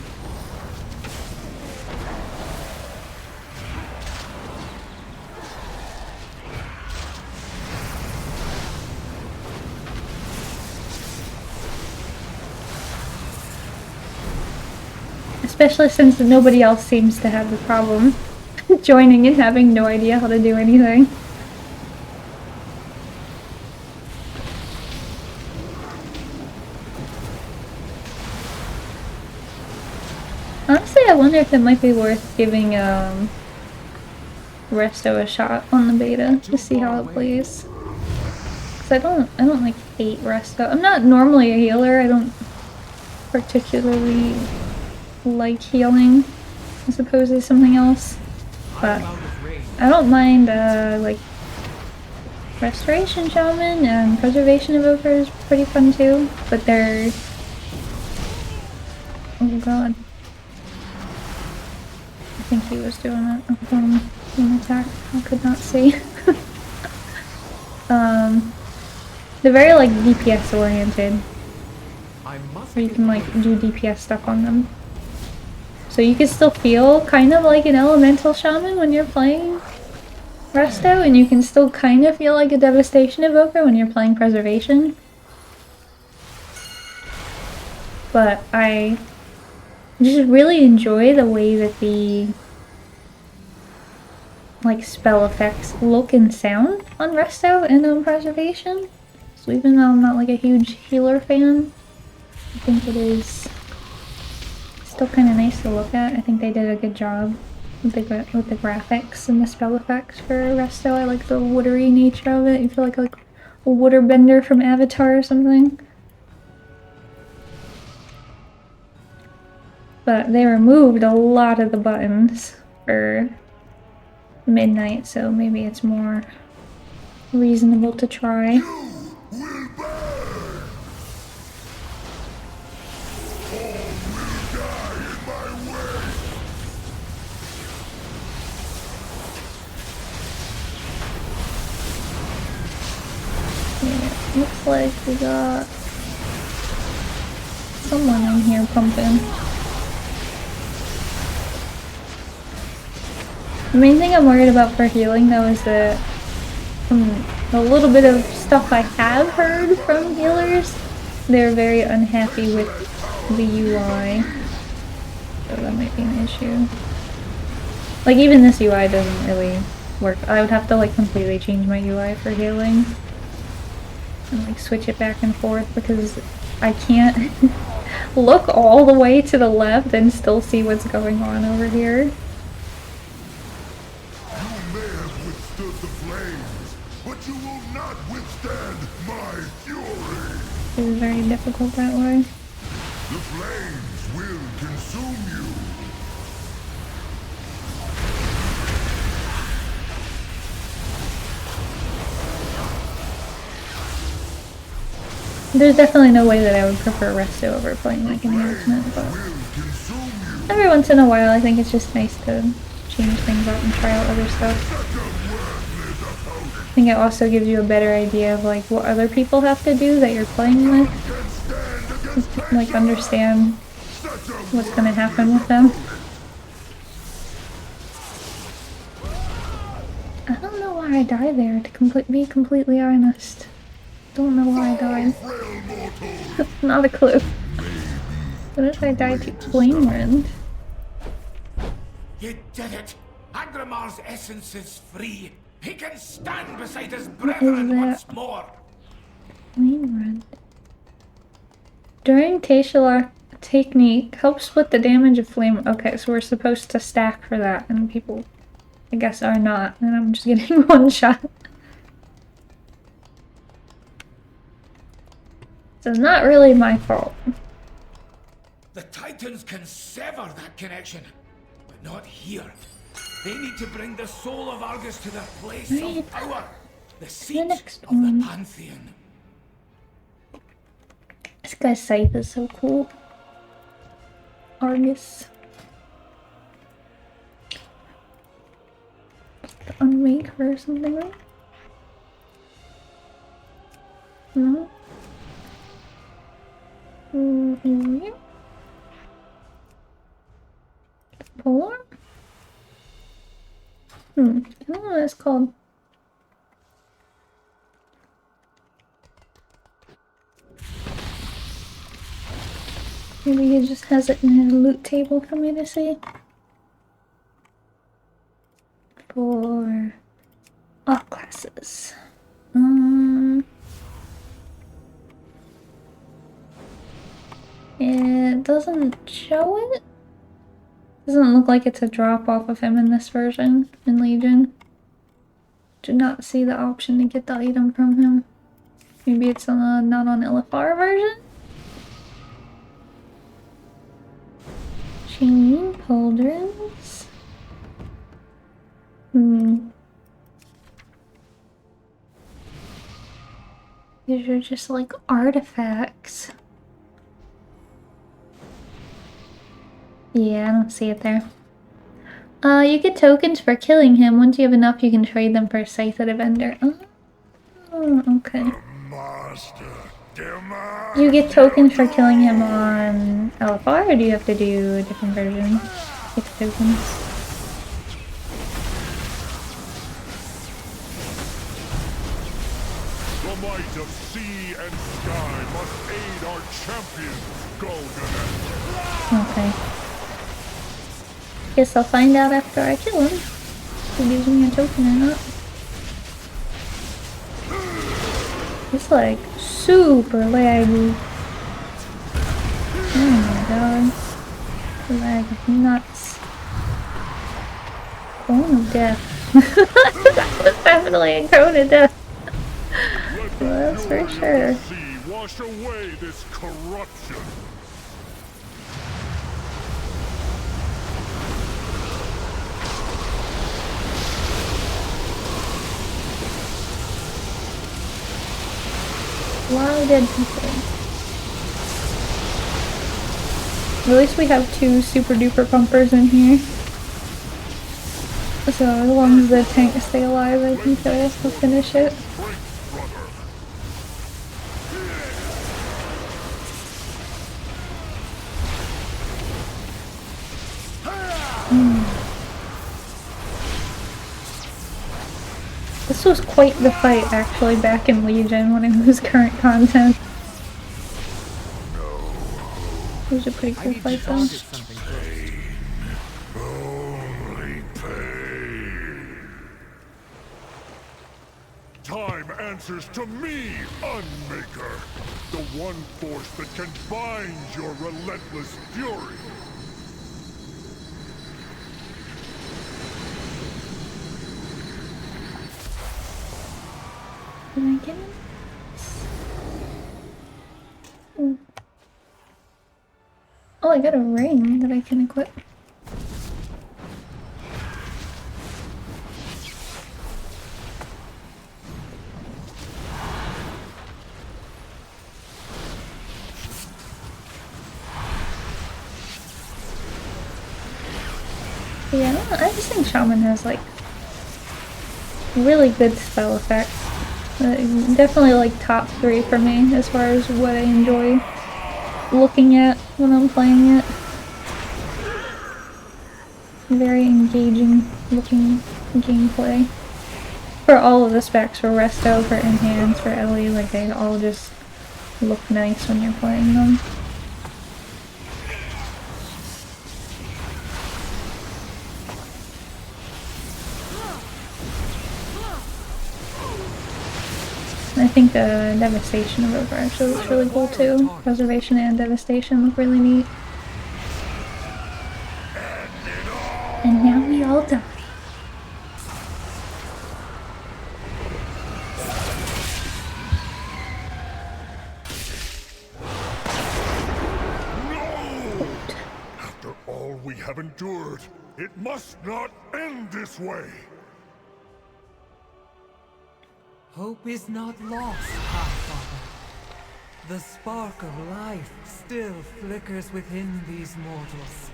Especially since nobody else seems to have the problem joining and having no idea how to do anything. Honestly, I wonder if it might be worth giving Resto a shot on the beta to see how it plays. Cause I don't like hate Resto. I'm not normally a healer. I don't particularly like healing as opposed to something else. But I don't mind like Restoration Shaman and Preservation Evoker is pretty fun too. But they're... Oh god. I think he was doing an attack. I could not see. They're very like DPS oriented. Where you can like do DPS stuff on them. So you can still feel kind of like an elemental shaman when you're playing Resto, and you can still kind of feel like a devastation evoker when you're playing preservation. But I just really enjoy the way that the like spell effects look and sound on Resto and on preservation. So even though I'm not like a huge healer fan, I think it is still kind of nice to look at. I think they did a good job with the graphics and the spell effects for Resto. I like the watery nature of it. You feel like a waterbender from Avatar or something. But they removed a lot of the buttons for Midnight, so maybe it's more reasonable to try. Yeah, looks like we got someone in here pumping. The main thing I'm worried about for healing though is that a little bit of stuff I have heard from healers, they're very unhappy with the UI. So that might be an issue. Like even this UI doesn't really work. I would have to like completely change my UI for healing. And like switch it back and forth because I can't look all the way to the left and still see what's going on over here. It is very difficult that way. The flames will consume you. There's definitely no way that I would prefer Resto over playing like Enhancement, but every once in a while I think it's just nice to change things up and try out other stuff. think it also gives you a better idea of like what other people have to do that you're playing with. Just to, like, understand what's gonna happen with them. I don't know why I died there, to be completely honest. Don't know why I died. Not a clue. What did I die to? Flame Rend. You did it! Agramar's essence is free. He can stand beside his What is brethren that? once more. Flame Rend. During Tashalak technique, help split the damage of flame. Okay, so we're supposed to stack for that, and people, I guess, are not. And I'm just getting one shot. So it's not really my fault. The Titans can sever that connection, but not here. They need to bring the soul of Argus to their place of power, the seat of the Pantheon. This guy's scythe is so cool. Argus. The unmake her or something, right? No? Here? Polar? I don't know what it's called. Maybe he just has it in his loot table for me to see. For all classes. It doesn't show it. Doesn't look like it's a drop off of him in this version, in Legion. Did not see the option to get the item from him. Maybe it's on not on LFR version? Chain pauldrons. These are just like artifacts. Yeah, I don't see it there. You get tokens for killing him. Once you have enough, you can trade them for a scythe at a vendor. Oh, okay. You get tokens for killing him on LFR, or do you have to do a different version? Get the tokens. The might of sea and sky must aid our champion, Golden. Okay. Guess I'll find out after I kill him if he gives me a token or not. It's like super laggy. Oh my god. Lag nuts. Cone of death. That was definitely a cone of death. Well, that's for sure. Wash away this corruption. A lot of dead people. At least we have 2 super duper pumpers in here. So as long as the tanks stay alive, I think they'll finish it. This was quite the fight, actually, back in Legion when it was current content. It was a pretty cool fight, though. Only pain. Time answers to me, Unmaker. The one force that can bind your relentless fury. Can I get him? Ooh. Oh, I got a ring that I can equip. Yeah, I just think Shaman has like really good spell effects. Definitely like top 3 for me as far as what I enjoy looking at when I'm playing it. Very engaging looking gameplay. For all of the specs, for Resto, for Enhance, for Ellie, like they all just look nice when you're playing them. I think the Devastation of River actually looks really cool too. Preservation and Devastation look really neat. And now we all die. After all we have endured, it must not end this way! Hope is not lost, Highfather. The spark of life still flickers within these mortals.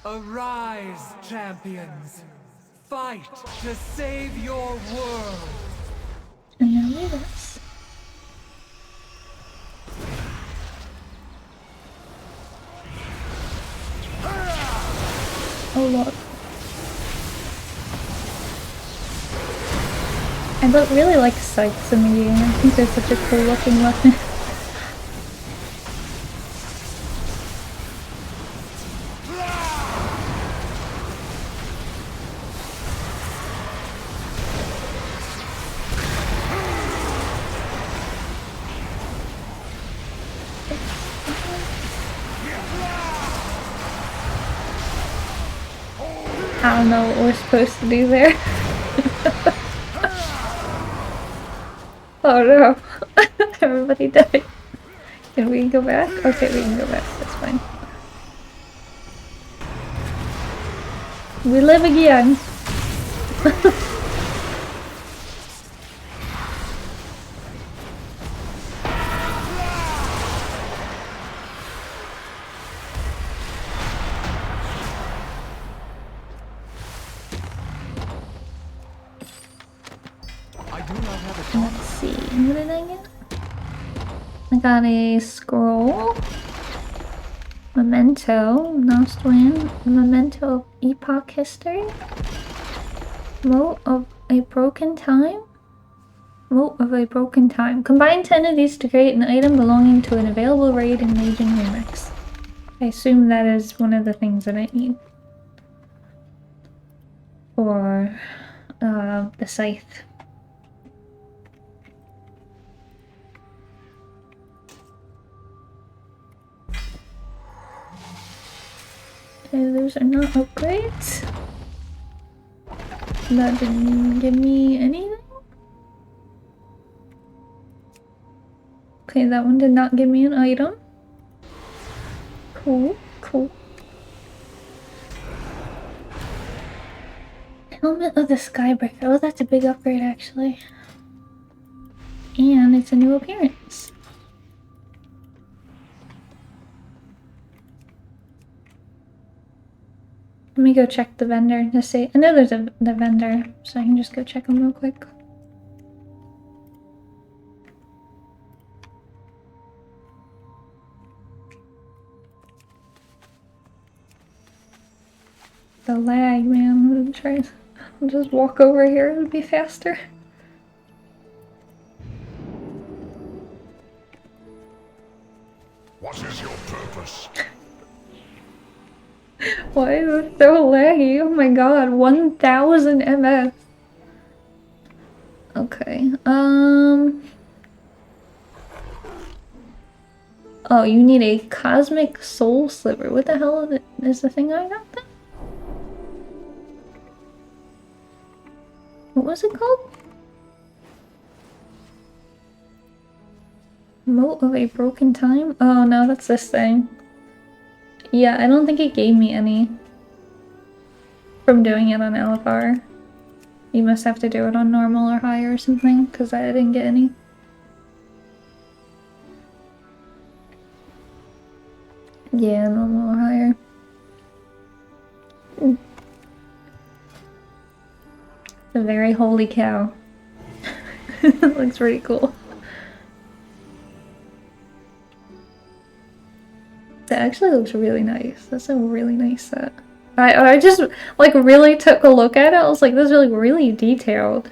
Arise, champions! Fight to save your world! And now leave us. Oh lord. I really like scythes in the game. I think they're such a cool looking weapon. I don't know what we're supposed to do there. Oh no. Everybody died. Can we go back? Okay, we can go back. That's fine. We live again. Let's see, what did I get? I got a scroll, memento, Nostwind, memento of epoch history, mote of a broken time, mote of a broken time. Combine 10 of these to create an item belonging to an available raid in Legion Remix. I assume that is one of the things that I need for the scythe. Okay, those are not upgrades. That didn't give me anything. Okay, that one did not give me an item. Cool, cool. Helmet of the Skybreaker. Oh, that's a big upgrade actually. And it's a new appearance. Let me go check the vendor to see. I know there's the vendor, so I can just go check him real quick. The lag, man. I'll just walk over here, it'll be faster. What is your purpose? Why is it so laggy? Oh my god, 1000 ms. Okay, oh, you need a cosmic soul sliver. What the hell is the thing I got then? What was it called? Mote of a broken time? Oh no, that's this thing. Yeah, I don't think it gave me any from doing it on LFR. You must have to do it on normal or higher or something, because I didn't get any. Yeah, normal or higher. a very holy cow. It looks pretty cool. That actually looks really nice. That's a really nice set. I just like really took a look at it. I was like, this is really detailed.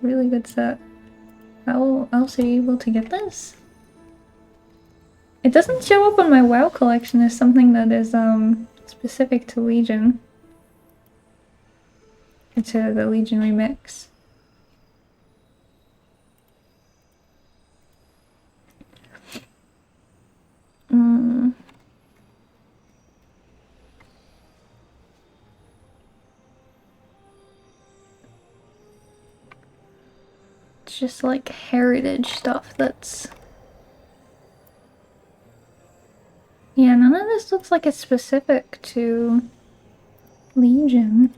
Really good set. I'll be able to get this. It doesn't show up on my WoW collection as something that is specific to Legion. To the Legion remix. It's just like heritage stuff that's... Yeah, none of this looks like it's specific to Legion.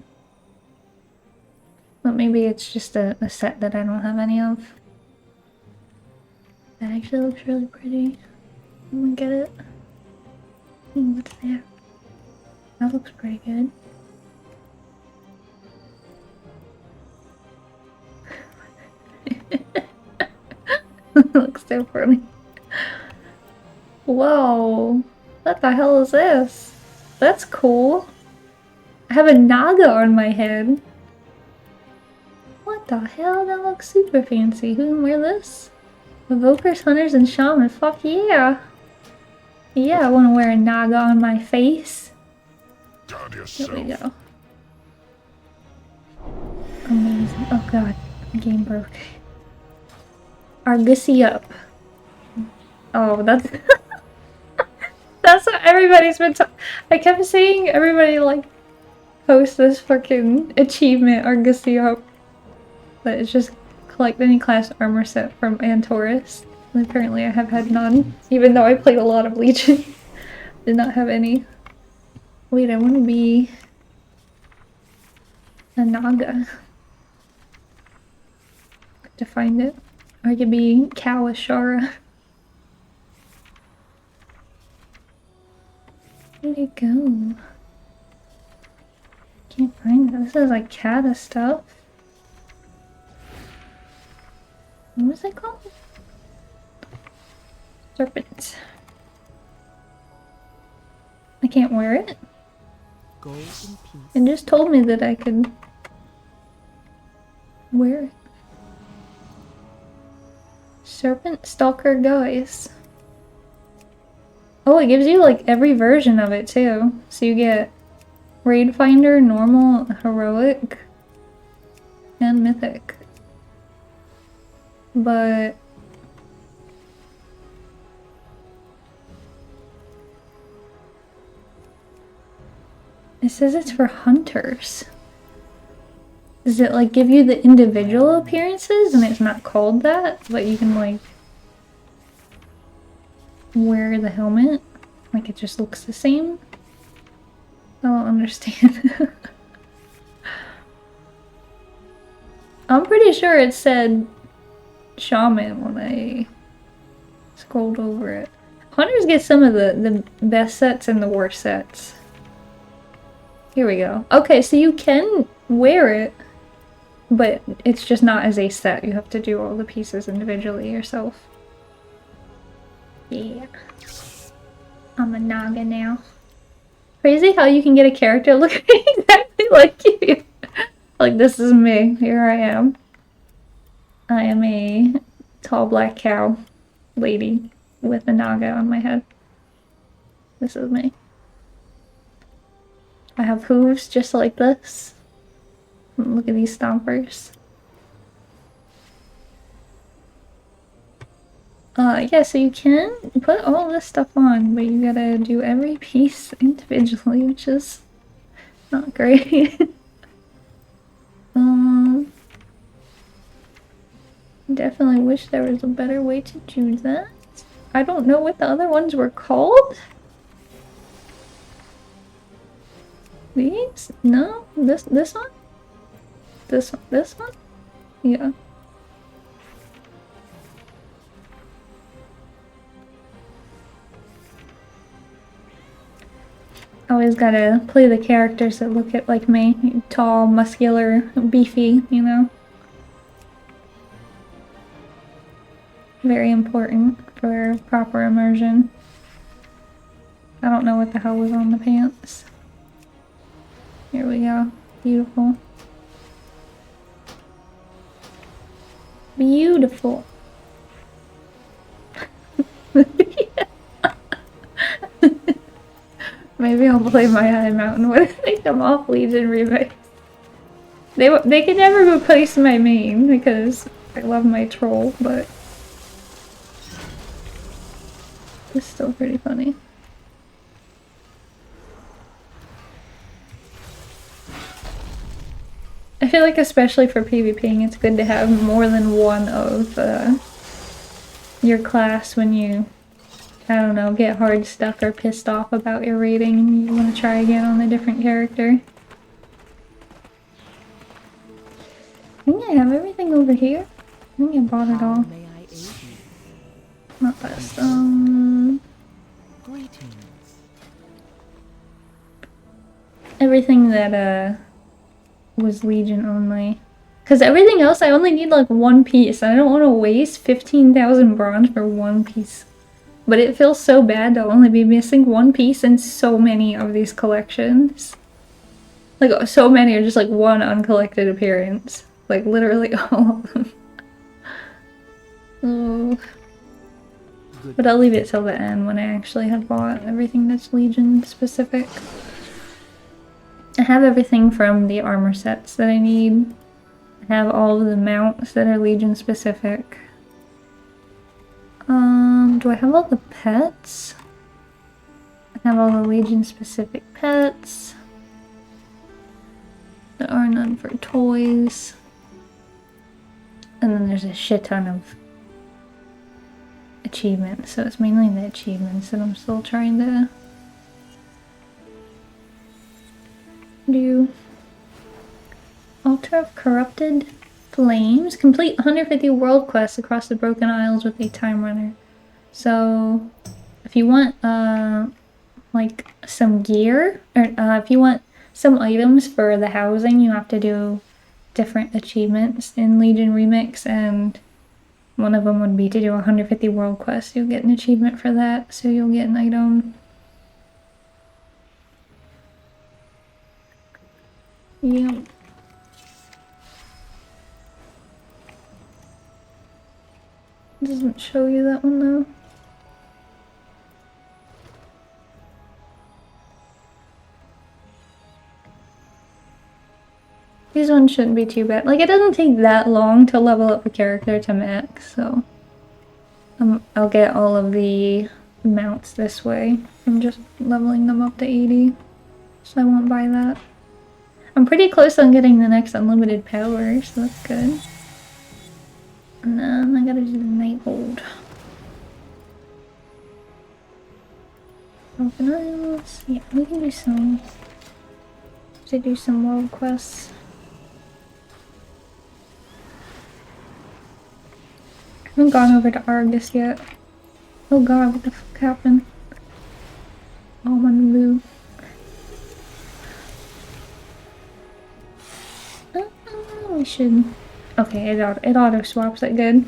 But maybe it's just a set that I don't have any of. That actually looks really pretty. I'm gonna get it. What's there? That looks pretty good. Looks so funny. Whoa! What the hell is this? That's cool. I have a Naga on my head. What the hell? That looks super fancy. Who can wear this? Evokers, Hunters, and Shaman. Fuck yeah! Yeah, I want to wear a Naga on my face. Here we go. Amazing. Oh god, the game broke. Argosy up. Oh, that's... That's what everybody's been I kept seeing everybody, like, post this fucking achievement, Argosy up. But it's just collect any class armor set from Antorus. And apparently I have had none. Even though I played a lot of Legion. Did not have any. Wait, I want to be... a Naga. To find it. Or I could be Kawashara. Where'd it go? Can't find it. This is like Kata stuff. What was it called? Serpent. I can't wear it. Go in peace. It just told me that I could wear it. Serpent Stalker guys. Oh, it gives you like every version of it too. So you get Raid Finder, Normal, Heroic, and Mythic. But it says it's for hunters. Does it like give you the individual appearances and it's not called that, but you can like wear the helmet? Like it just looks the same? I don't understand. I'm pretty sure it said Shaman when I scrolled over it. Hunters get some of the best sets and the worst sets. Here we go. Okay, so you can wear it, but it's just not as a set. You have to do all the pieces individually yourself. Yeah. I'm a Naga now. Crazy how you can get a character looking exactly like you. Like, this is me. Here I am. I am a tall black cow lady with a Naga on my head. This is me. I have hooves just like this. Look at these stompers. Yeah, so you can put all this stuff on, but you gotta do every piece individually, which is not great. Definitely wish there was a better way to do that. I don't know what the other ones were called. These? No? This one? This one? Yeah. always gotta play the characters that look like me. Tall, muscular, beefy, you know? Very important for proper immersion. I don't know what the hell was on the pants. Here we go. Beautiful. Beautiful. Maybe I'll play my High Mountain when they come off Legion remix. They can never replace my main because I love my troll, but it's still pretty funny. I feel like especially for PvPing, it's good to have more than one of your class when you, I don't know, get hard stuck or pissed off about your rating and you want to try again on a different character. I think I have everything over here. I think I bought it all. Not best. Everything that was Legion only. Because everything else I only need like one piece. And I don't want to waste 15,000 bronze for one piece. But it feels so bad to only be missing one piece in so many of these collections. Like, so many are just like one uncollected appearance. Like, literally all of them. Oh. But I'll leave it till the end when I actually have bought everything that's Legion specific. I have everything from the armor sets that I need. I have all of the mounts that are Legion specific. Do I have all the pets? I have all the Legion specific pets. There are none for toys. And then there's a shit ton of achievements, so it's mainly the achievements that I'm still trying to do. Altar of Corrupted Flames. Complete 150 world quests across the Broken Isles with a time runner. So, if you want, like, some gear, or if you want some items for the housing, you have to do different achievements in Legion Remix, and one of them would be to do 150 world quests. You'll get an achievement for that, so you'll get an item. Yep. Doesn't show you that one though. These ones shouldn't be too bad. Like, it doesn't take that long to level up a character to max, so I'll get all of the mounts this way. I'm just leveling them up to 80, so I won't buy that. I'm pretty close on getting the next unlimited power, so that's good. And then I gotta do the Nighthold. Broken Isles. Yeah, we can do some. To do some world quests. I haven't gone over to Argus yet. Oh god, what the fuck happened? Oh, my blue. We should. Okay, it auto swaps it good.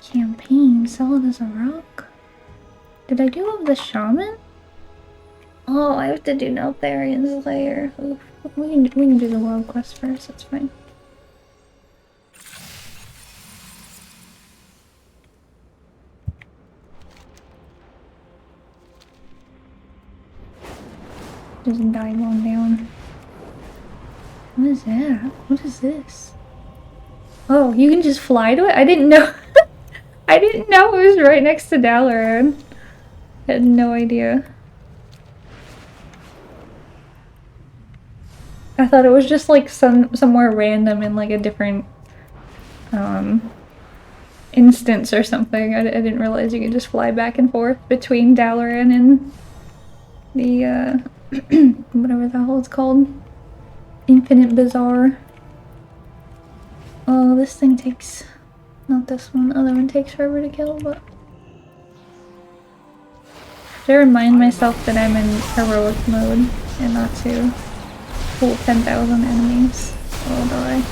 Campaign, solid as a rock. Did I do all the shaman? Oh, I have to do Neltharian's lair. Oof. We can do the world quest first, that's fine. Just dive on down. What is that? What is this? Oh, you can just fly to it? I didn't know. I didn't know it was right next to Dalaran. I had no idea. I thought it was just like somewhere random in like a different instance or something. I didn't realize you could just fly back and forth between Dalaran and the whatever the hell it's called. Infinite Bazaar. Oh, this thing takes Not this one. Other one takes forever to kill, but I remind myself that I'm in heroic mode and not to pull 10,000 enemies or I'll die.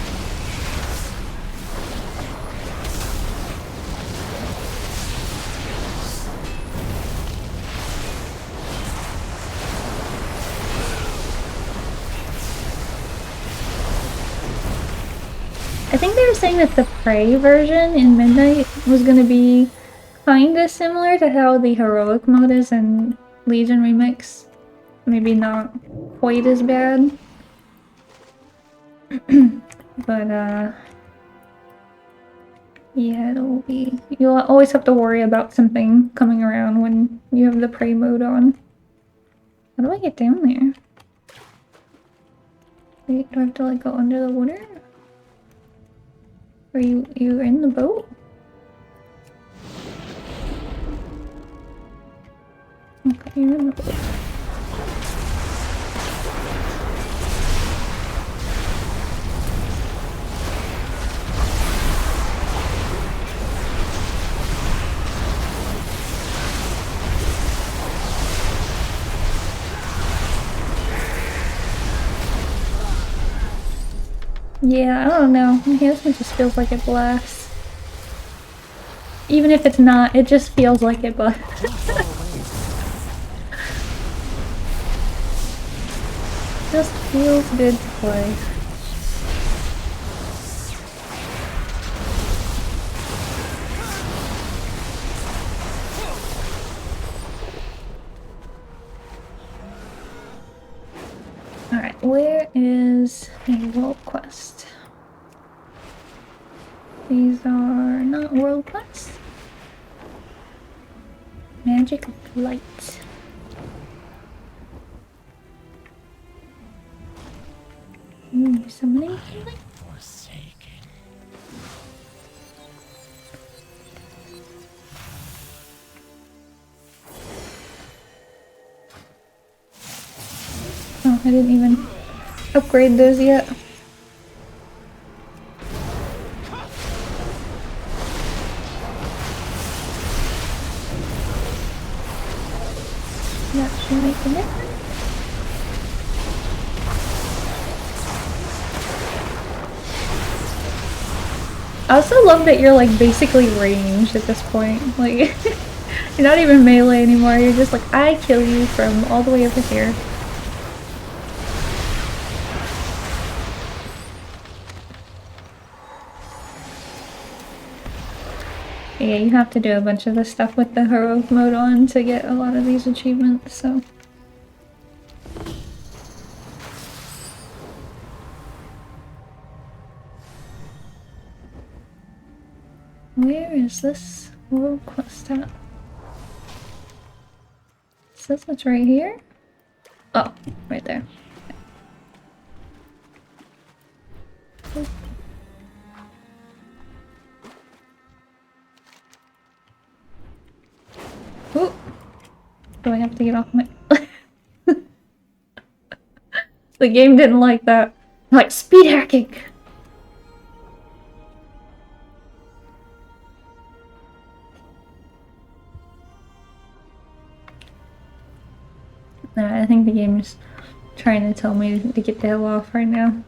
I think they were saying that the Prey version in Midnight was going to be kinda similar to how the heroic mode is in Legion Remix. Maybe not quite as bad. But yeah, it'll be... You'll always have to worry about something coming around when you have the Prey mode on. How do I get down there? Wait, do I have to like go under the water? Are you in the boat? Okay, you're in the boat. Yeah, I don't know. Enhancement just feels like it blasts. Even if it's not, it just feels like it blasts. Just feels good to play. Alright, where is a world quest? These are not world quests. Magic of light. Summoning healing? Forsaken. Oh, I didn't even upgrade those yet. That should make a difference. I also love that you're like basically ranged at this point. Like, you're not even melee anymore. You're just like, I kill you from all the way over here. Yeah, you have to do a bunch of the stuff with the heroic mode on to get a lot of these achievements, so. Where is this world quest at? It says it's right here? Oh, right there. Okay. Ooh. Do I have to get off my... The game didn't like that. Like, speed hacking! I think the game's trying to tell me to get the hell off right now.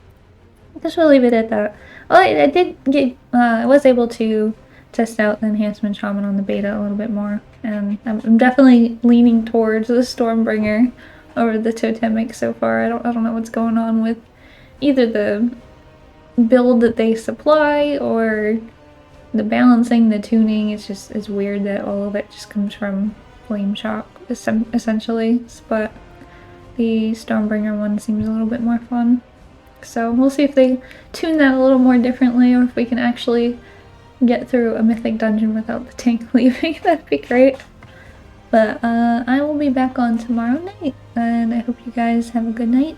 I guess we'll leave it at that. Oh, I did get... I was able to test out the Enhancement Shaman on the beta a little bit more. And I'm definitely leaning towards the Stormbringer over the Totemic so far. I don't know what's going on with either the build that they supply or the balancing, the tuning. It's weird that all of it just comes from Flame Shock, essentially. But the Stormbringer one seems a little bit more fun. So we'll see if they tune that a little more differently or if we can actually get through a Mythic dungeon without the tank leaving. That'd be great. But I will be back on tomorrow night, and I hope you guys have a good night.